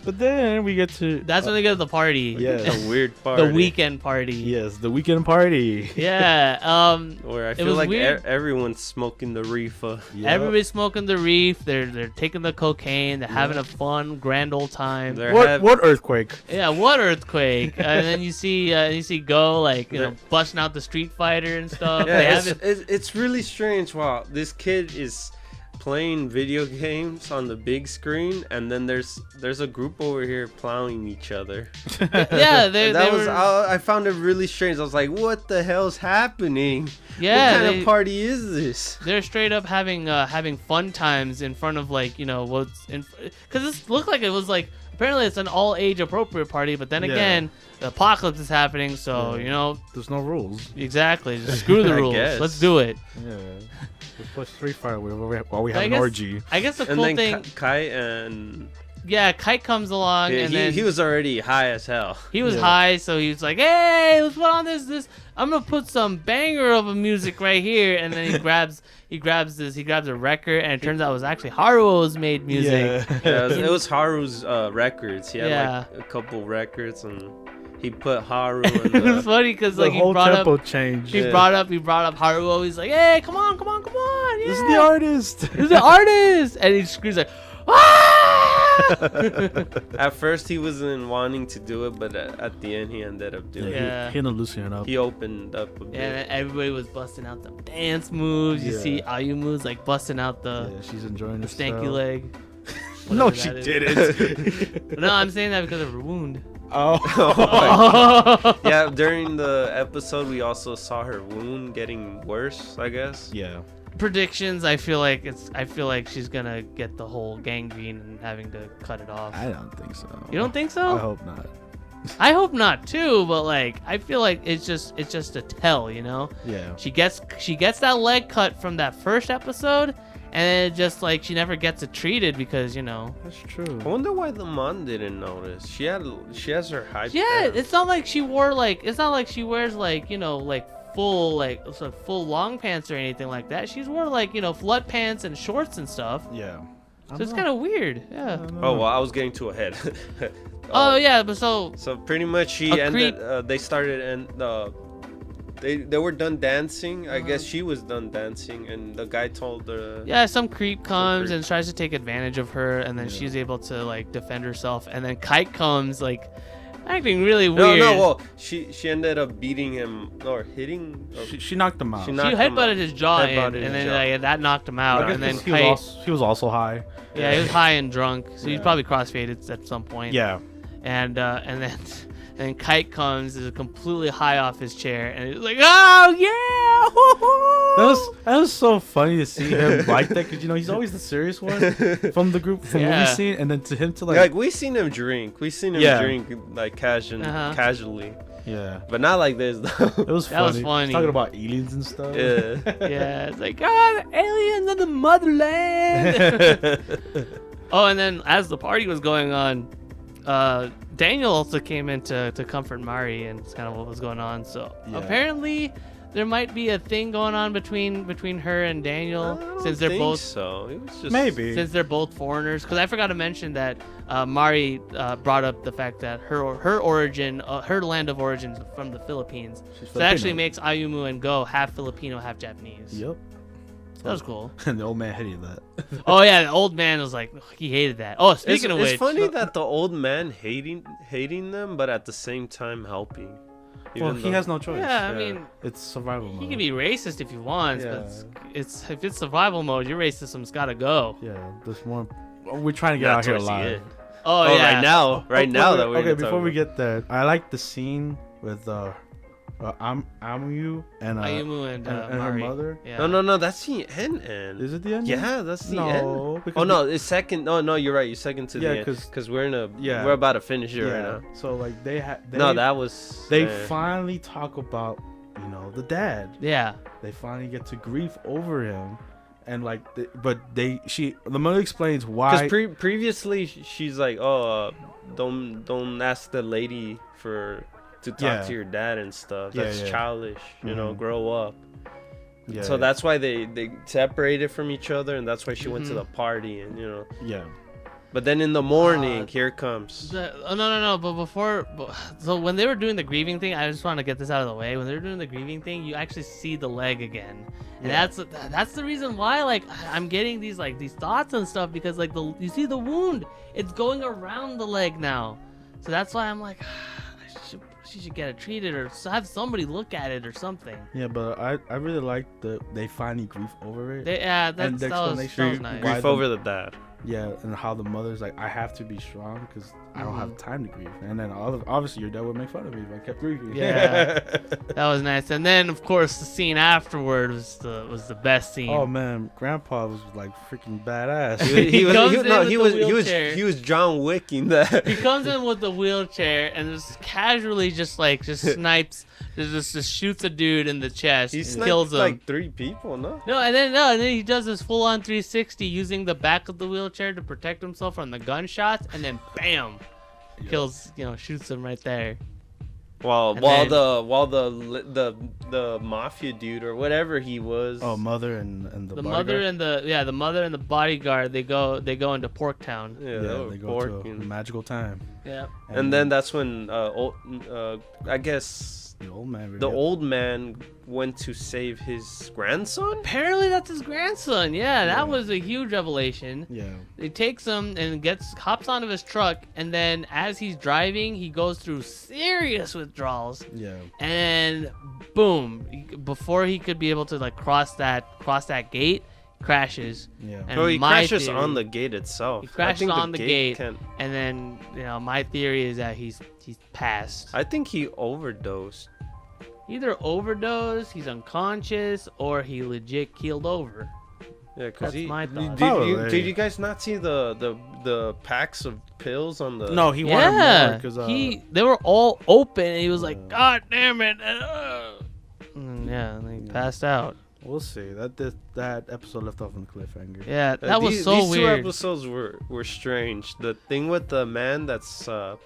But then we get to... That's when they get to the party. Yeah. A weird party. The weekend party. Yes, the weekend party. Yeah. Where I feel like everyone's smoking the reefer. Yep. Everybody's smoking the reef. They're taking the cocaine. They're having a fun, grand old time. What earthquake? Yeah, what earthquake? And then you see Go like busting out the Street Fighter and stuff. Yeah, it's really strange. Wow, this kid is playing video games on the big screen, and then there's a group over here plowing each other. I found it really strange. I was like, what the hell's happening? Yeah, what kind of party is this? They're straight up having fun times in front of what's in, because this looked like it was like apparently it's an all age appropriate party, but then again the apocalypse is happening, so there's no rules. Exactly, just screw the rules. Let's do it. Yeah. Let's play Street Fighter while we have an orgy. I guess the cool thing... Kite and... Yeah, Kite comes along and then... He was already high as hell. He was high, so he was like, hey, let's put on this. I'm going to put some banger of a music right here. And then he grabs a record, and it turns out it was actually Haruo's made music. Yeah, it was Haru's records. He had like a couple records, and... He put Haru in it was funny because like he brought up changed. He brought up Haruo. He's like, hey, come on. Yeah. This is the artist. This is the artist. And he screams like, ah! At first he wasn't wanting to do it, but at the end he ended up doing it. He ended up loosening up. He opened up a bit. And everybody was busting out the dance moves. You see Ayumu's like busting out she's enjoying the stanky leg. No, she didn't. No, I'm saying that because of her wound. Oh. Yeah, during the episode we also saw her wound getting worse, I guess. Yeah. Predictions, I feel like she's gonna get the whole gangrene and having to cut it off. I don't think so. You don't think so? I hope not. I hope not too, but like I feel like it's just a tell, Yeah. She gets that leg cut from that first episode, and it just like she never gets it treated because That's true. I wonder why the mom didn't notice. She has her high. Yeah, it's not like she wears like full long pants or anything like that. She's wore like flood pants and shorts and stuff. Yeah. So it's kind of weird. Yeah. Oh well, I was getting too ahead. But so pretty much she ended. They started and they were done dancing. I guess she was done dancing, and the guy told her. Yeah, some creep comes and tries to take advantage of her, and then she's able to like defend herself, and then Kite comes like acting really weird. No. Well, she ended up beating him or hitting. She knocked him out. She headbutted his jaw and then that knocked him out. And then he was also high. Yeah, he was high and drunk, so he's probably crossfaded at some point. Yeah. And then And Kite comes, is completely high off his chair, and he's like, "Oh yeah!" That was so funny to see him like that, because he's always the serious one from the group, from what we've seen, and then to him to like we seen him drink. We seen him drink like casually. Yeah, but not like this though. It was funny. That was funny. He's talking about aliens and stuff. Yeah, yeah. It's like, the aliens of the motherland. Oh, and then as the party was going on, Daniel also came in to comfort Mari, and it's kind of what was going on. So apparently there might be a thing going on between her and Daniel, since they're both. So it was just maybe since they're both foreigners. Because I forgot to mention that Mari brought up the fact that her origin, her land of origin is from the Philippines. So that actually makes Ayumu and Go half Filipino, half Japanese. Yep. That was cool. And the old man hated that. Oh yeah, the old man was like, he hated that. Oh, speaking of which, it's funny that the old man hating them, but at the same time helping. Well, he has no choice. Yeah, I mean, it's survival mode. He can be racist if he wants, but it's if it's survival mode, your racism's gotta go. Yeah, there's more. We're trying to get out here alive. Oh yeah. Right now that we're okay. Before we get there, I like the scene with Ayumu and her mother. Yeah. No, that's the Enen. Is it the end? Yeah, that's the end. Oh no, it's second. Oh no, you're right. You're second to the end. Because we're about to finish it right now. So like they finally talk about the dad. Yeah. They finally get to grieve over him, and like the mother explains why. Because previously she's like, don't ask the lady to talk to your dad and stuff. That's childish. Grow up. Yeah. So that's why they separated from each other, and that's why she went to the party, and Yeah. But then in the morning, here comes. No. So when they were doing the grieving thing, I just want to get this out of the way. When they were doing the grieving thing, you actually see the leg again, and that's the reason why I'm getting these thoughts and stuff, because you see the wound, it's going around the leg now, so that's why I'm like. She should get it treated or have somebody look at it or something. Yeah, but I really like they finally grieve over it. That was nice. Grief over the dad. Yeah, and how the mother's like, I have to be strong because I don't have time to grieve. And then obviously your dad would make fun of me if I kept grieving. Yeah, that was nice. And then of course the scene afterward was the best scene. Oh man, Grandpa was like freaking badass. He was John Wicking that. He comes in with the wheelchair and just casually just snipes. Just shoots a dude in the chest. He kills him. Like 3 people, no? And then he does this full-on 360 using the back of the wheelchair to protect himself from the gunshots, and then bam, kills. Shoots him right there. While the mafia dude or whatever he was. Oh, mother and the mother and the mother and the bodyguard. They go into Porktown. Yeah, they go to a magical time. Yeah. And then that's when I guess. The old man went to save his grandson? Apparently that's his grandson. Yeah, that was a huge revelation. Yeah. He takes him and hops onto his truck, and then as he's driving, he goes through serious withdrawals. Yeah. And boom, before he could be able to cross that gate, crashes. Yeah. And he crashes on the gate itself. He crashes on the gate, and then my theory is that he's passed. I think he overdosed. Either overdosed, he's unconscious, or he legit keeled over. Yeah, because my thought. Did you guys not see the packs of pills on the? No, he wanted more because they were all open. And he was like, "God damn it!" And he passed out. We'll see. That episode left off on a cliffhanger. Yeah, that was so these weird. These 2 episodes were strange. The thing with the man that's a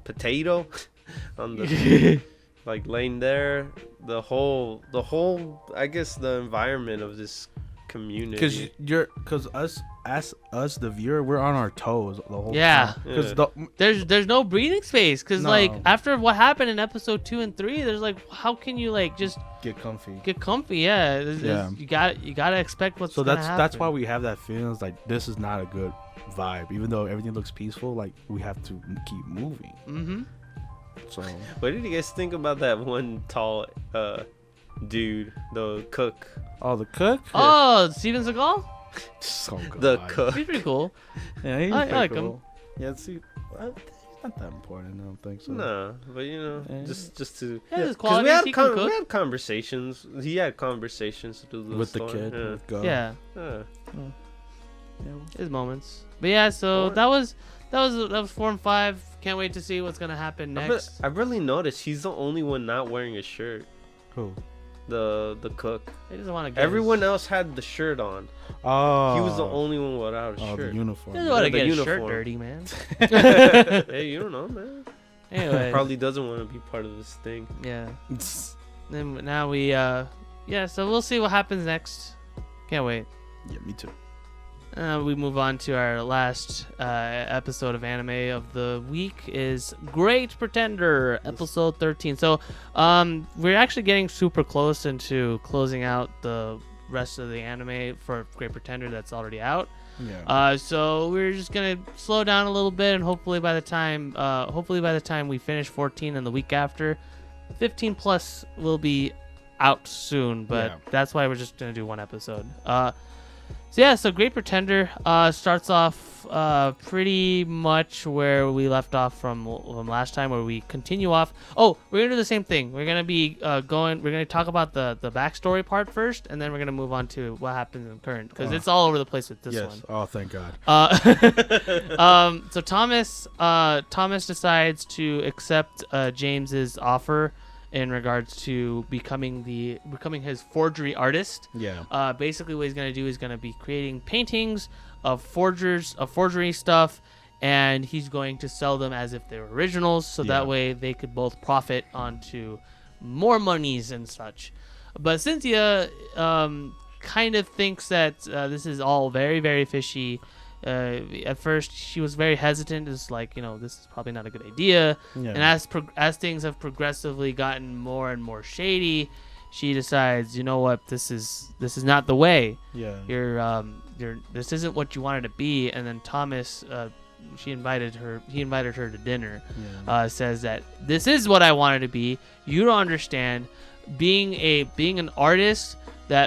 potato on the laying there. The whole I guess the environment of this community. Because us the viewer, we're on our toes the whole time. Because there's no breathing space. Because after what happened in episode 2 and 3, there's how can you just get comfy? Get comfy, yeah. You gotta expect what's gonna happen. So that's why we have that feeling. This is not a good vibe. Even though everything looks peaceful, we have to keep moving. Mm-hmm. So what did you guys think about that one tall dude, the cook? Oh, the cook? Oh, Steven Seagal? So good. The cook. He's pretty cool. Yeah, I like him. Yeah, see, Not that important, I don't think so. No, but you know, just to his because qualities, we had conversations. He had conversations with the kid. Yeah. With Go. Yeah. Yeah. His moments. But yeah, so that was 4 and 5. Can't wait to see what's gonna happen next. I really noticed he's the only one not wearing a shirt. Who? The cook. He doesn't want to. Everyone else had the shirt on. Oh. He was the only one without a shirt. The uniform. He doesn't want to the get his shirt uniform. dirty, man. Hey, you don't know, man. Anyway, Probably doesn't want to be part of this thing. yeah. Then now we so we'll see what happens next. Can't wait. Yeah, me too. We move on to our last episode of anime of the week is Great Pretender, episode 13. So we're actually getting super close into closing out the rest of the anime for Great Pretender that's already out. Yeah. So we're just gonna slow down a little bit, and hopefully by the time we finish 14 and the week after, 15 plus will be out soon. But that's why we're just gonna do one episode. So Great Pretender starts off pretty much where we left off from last time, where we continue off. Oh, we're gonna do the same thing. We're gonna be we're gonna talk about the backstory part first, and then we're gonna move on to what happens in current, because it's all over the place with this one. Oh, thank God. So Thomas decides to accept James's offer in regards to becoming his forgery artist. Yeah. Basically what he's going to do is going to be creating paintings of forgery stuff, and he's going to sell them as if they're originals, so that way they could both profit onto more monies and such. But Cynthia kind of thinks that this is all very, very fishy. At first she was very hesitant. It's like, this is probably not a good idea. Yeah. And as things have progressively gotten more and more shady, she decides, you know what, this is not the way. Yeah. This isn't what you wanted to be. And then Thomas, he invited her to dinner. Says that this is what I wanted to be. You don't understand. Being an artist,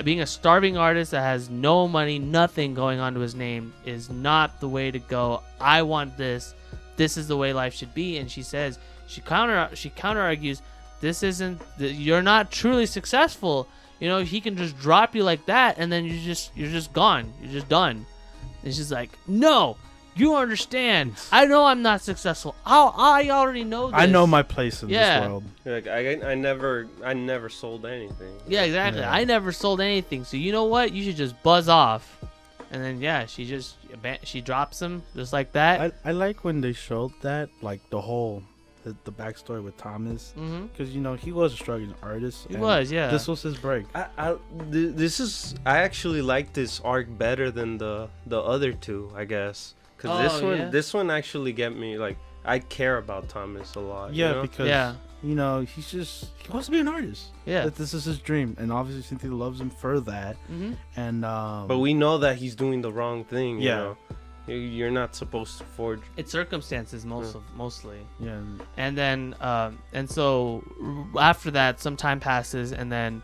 being a starving artist that has no money, nothing going on to his name, is not the way to go. I want this. This is the way life should be. And she says, she counter argues, this isn't. You're not truly successful. He can just drop you like that, and then you're just gone. You're just done. And she's like, no. You don't understand. I know I'm not successful. I already know this. I know my place in this world. Like I never sold anything. Yeah, exactly. Yeah. I never sold anything. So you know what? You should just buzz off. And then she drops him just like that. I like when they showed that, like the whole the backstory with Thomas, because he was a struggling artist. He was, yeah. This was his break. I actually like this arc better than the other two, I guess. Because this one actually get me, like, I care about Thomas a lot. Yeah, because he wants to be an artist. Yeah, that this is his dream, and obviously Cynthia loves him for that. And but we know that he's doing the wrong thing. You're not supposed to forge. It's circumstances mostly. Yeah. And then and so after that, some time passes, and then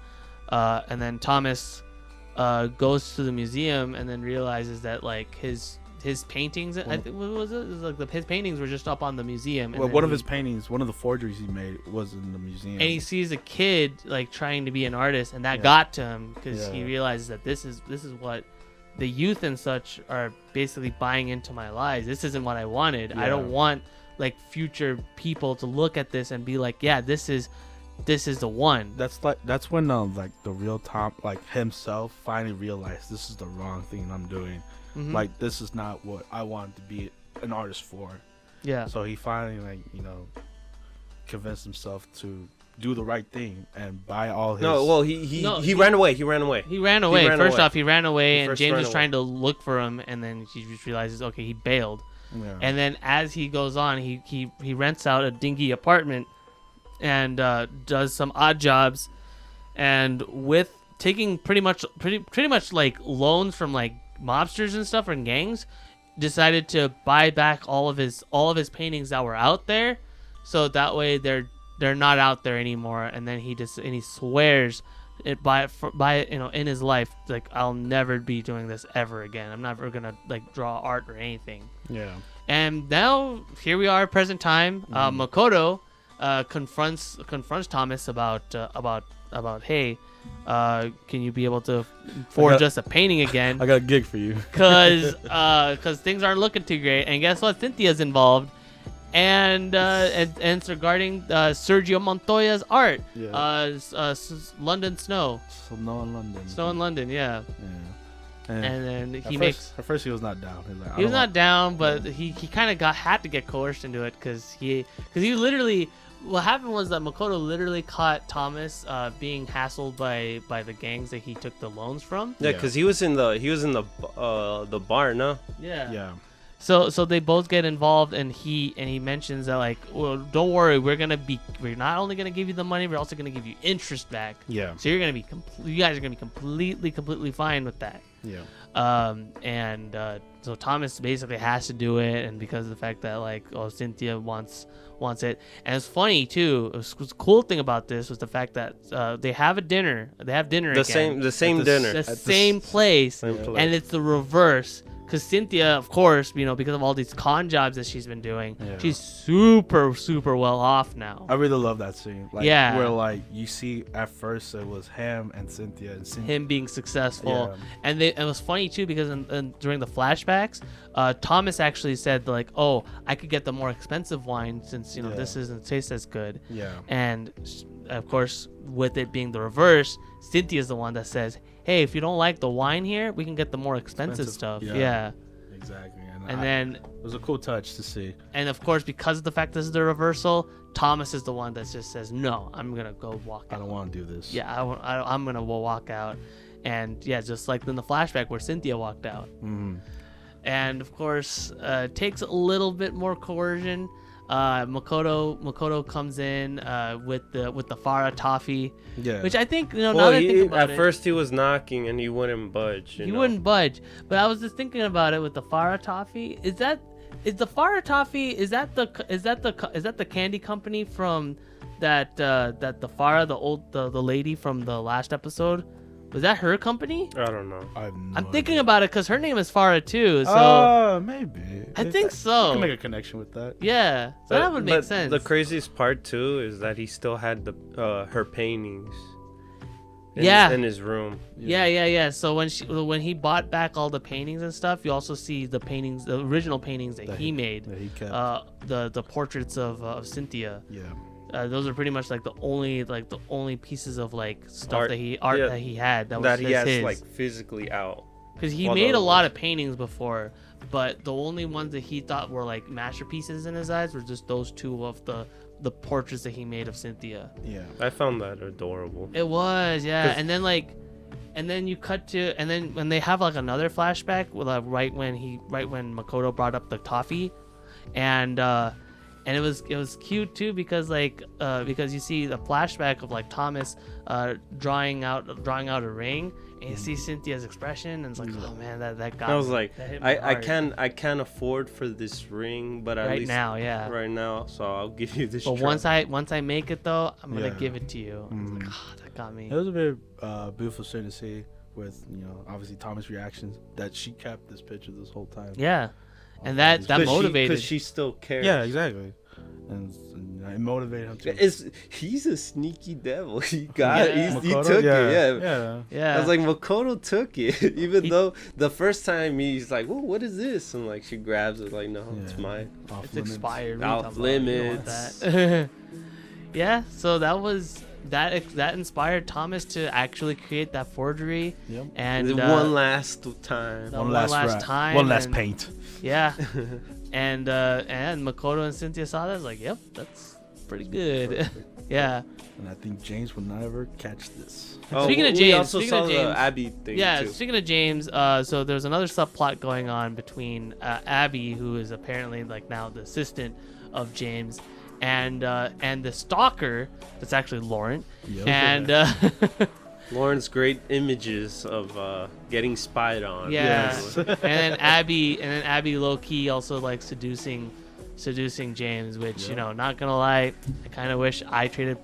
Thomas goes to the museum and then realizes that, like, his paintings, I think, what was it? It was like his paintings were just up on the museum. Well, one of his paintings, one of the forgeries he made, was in the museum. And he sees a kid, like, trying to be an artist, and that got to him, because he realizes that this is what the youth and such are basically buying into my lies. This isn't what I wanted. I don't want, like, future people to look at this and be like, yeah, this is the one. That's when like the real Tom, like, himself, finally realized this is the wrong thing I'm doing. Like, this is not what I wanted to be an artist for. Yeah. So he finally, like, convinced himself to do the right thing and buy all his. No, well, he ran away. He ran away. First off, he ran away, and James was trying to look for him, and then he just realizes, okay, he bailed. Yeah. And then as he goes on, he rents out a dingy apartment and does some odd jobs, and with taking pretty much like loans from, like, mobsters and stuff and gangs, decided to buy back all of his paintings that were out there, so that way they're not out there anymore. And then he swears in his life, like, I'll never be doing this ever again. I'm never gonna like draw art or anything. Yeah. And now here we are, present time. Makoto confronts Thomas about hey, can you be able to forge us a painting again? I got a gig for you. Cause things aren't looking too great. And guess what? Cynthia's involved. And it's regarding Sergio Montoya's art. Yeah. London Snow. Snow in London. Snow in London, yeah. And then he makes. At first, he was not down. He was not down, but he kind of had to get coerced into it because he literally. What happened was that Makoto literally caught Thomas being hassled by the gangs that he took the loans from. Yeah, because he was in the bar, no? Yeah. Yeah. So they both get involved, and he mentions that, like, well, don't worry, we're not only gonna give you the money, we're also gonna give you interest back. Yeah. So you guys are gonna be completely fine with that. Yeah. So Thomas basically has to do it, and because of the fact that, like, Cynthia wants it, and it's funny too. The cool thing about this was the fact that they have dinner again. The same dinner. The same place, and it's the reverse. Because Cynthia, of course, because of all these con jobs that she's been doing, she's super, super well off now. I really love that scene. Like, yeah. Where, like, you see at first it was him and Cynthia. Him being successful. Yeah. And it was funny, too, because during the flashbacks, Thomas actually said, like, oh, I could get the more expensive wine since, this doesn't taste as good. Yeah. And, of course, with it being the reverse, Cynthia's the one that says, hey, if you don't like the wine here, we can get the more expensive stuff. Yeah. Exactly. And then it was a cool touch to see. And of course, because of the fact this is the reversal, Thomas is the one that just says, no, I'm gonna go walk out. I don't want to do this. Yeah, I'm gonna walk out. And yeah, just like in the flashback where Cynthia walked out. Mm-hmm. And of course, takes a little bit more coercion. Makoto comes in with the Farah toffee, which I think now that I think about it, at first he was knocking and he wouldn't budge. He wouldn't budge, but I was just thinking about it with the Farah toffee. Is the Farah toffee? Is that the candy company from that the Farah the lady from the last episode? Was that her company? I don't know. I'm thinking about it because her name is Farah too. So maybe. I think so. You can make a connection with that. Yeah, so that would make sense. The craziest part too is that he still had her paintings. In his room. Yeah. So when he bought back all the paintings and stuff, you also see the original paintings that he made. That he kept. The portraits of Cynthia. Yeah. Those are pretty much like the only pieces of like stuff that he had that he has his. Like physically out. Because he made a lot of paintings before, but the only ones that he thought were like masterpieces in his eyes were just those two of the portraits that he made of Cynthia. Yeah, I found that adorable. It was, yeah. And then you cut to, and then when they have like another flashback with right when Makoto brought up the toffee, and it was cute too because you see the flashback of like Thomas drawing out a ring, and you see Cynthia's expression, and it's like, oh man, that got. I was like, I can't afford for this ring, but at right least now, yeah, right now, so I'll give you this. But once I make it though, I'm gonna give it to you. Mm. Like, that got me. It was a very beautiful scene to see with obviously Thomas' reactions that she kept this picture this whole time. Yeah, and that motivated because she still cares. Yeah, exactly. And it motivated him too. He's a sneaky devil. He got it. He took it. Yeah. I was like, Makoto took it, even though the first time he's like, "Well, what is this?" And like she grabs it, like, "No, it's mine. It's expired. Off limits." Yeah. So that inspired Thomas to actually create that forgery. Yep. And one last time. One last paint. Yeah. And Makoto and Cynthia saw that. I was like, yep, that's pretty good. Yeah. And I think James will never catch this. Speaking of James, we also saw the Abby thing. Yeah, too. Speaking of James, so there's another subplot going on between Abby, who is apparently like now the assistant of James, and the stalker that's actually Lauren. Yep. And Lauren's great images of getting spied on. Yeah. and then Abby low key also like seducing James, which not gonna lie, I kind of wish I traded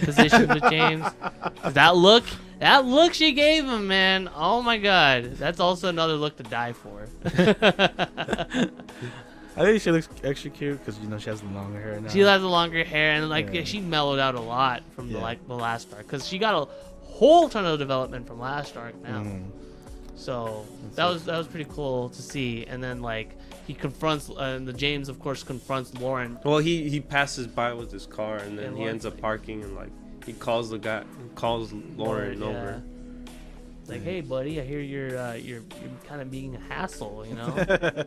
positions with James. 'Cause that look That look she gave him, man. Oh my god. That's also another look to die for. I think she looks extra cute because she has the longer hair now. She has the longer hair, and Yeah. she mellowed out a lot from the last arc, because she got a whole ton of development from last arc now. So that was pretty cool to see. And then he confronts the James, of course, confronts Lauren. Well, he passes by with his car, and then And he ends up parking, and he calls Lauren over. Like, hey, buddy, I hear you're kind of being a hassle, Yeah,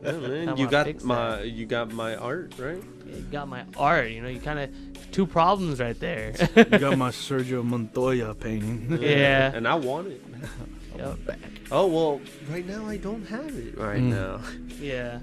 man, you got my art, right? Yeah, you got my art, you kind of two problems right there. You got my Sergio Montoya painting. Yeah. And I want it. Yep. Oh, well, right now I don't have it right now. Yeah.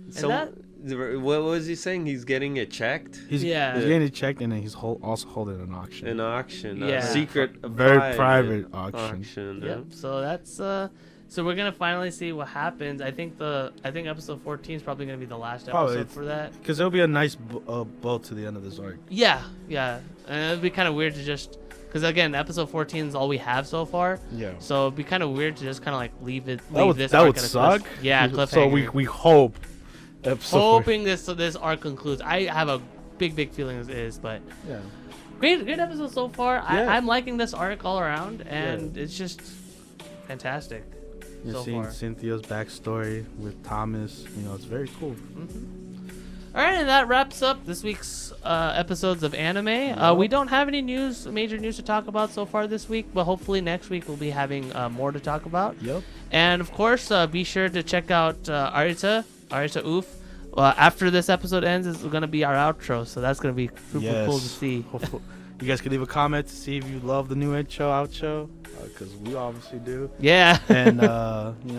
So what was he saying? He's getting it checked? He's getting it checked, and then he's also holding an auction. An auction. Yeah. A secret. Very private auction. Yep. So that's so we're gonna finally see what happens. I think episode 14 is probably gonna be the last episode for that. Because it'll be a nice bow to the end of this arc. Yeah. And it'd be kind of weird to just, because again, episode 14 is all we have so far. Yeah. So it'd be kind of weird to just kind of leave this. That would suck. Yeah. Cliffhanger. So we hope. Hoping this arc concludes. I have a big feeling it is, but yeah. Great episode so far. Yeah. I'm liking this arc all around, and it's just fantastic. You're so seeing far. Cynthia's backstory with Thomas. It's very cool. All right, and that wraps up this week's episodes of anime. We don't have any major news to talk about so far this week, but hopefully next week we'll be having more to talk about. Yep. And of course, be sure to check out Arita Oof. After this episode ends, it's going to be our outro, so that's going to be super cool to see. Hopefully, you guys can leave a comment to see if you love the new outro, because we obviously do. Yeah. And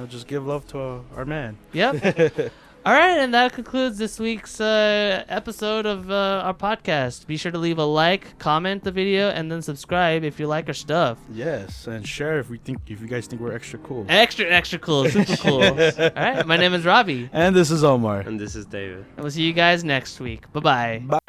just give love to our man. Yep. All right, and that concludes this week's episode of our podcast. Be sure to leave a like, comment the video, and then subscribe if you like our stuff. Yes, and share if you guys think we're extra cool. Extra cool, super cool. All right, my name is Robbie. And this is Omar. And this is David. And we'll see you guys next week. Bye-bye. Bye.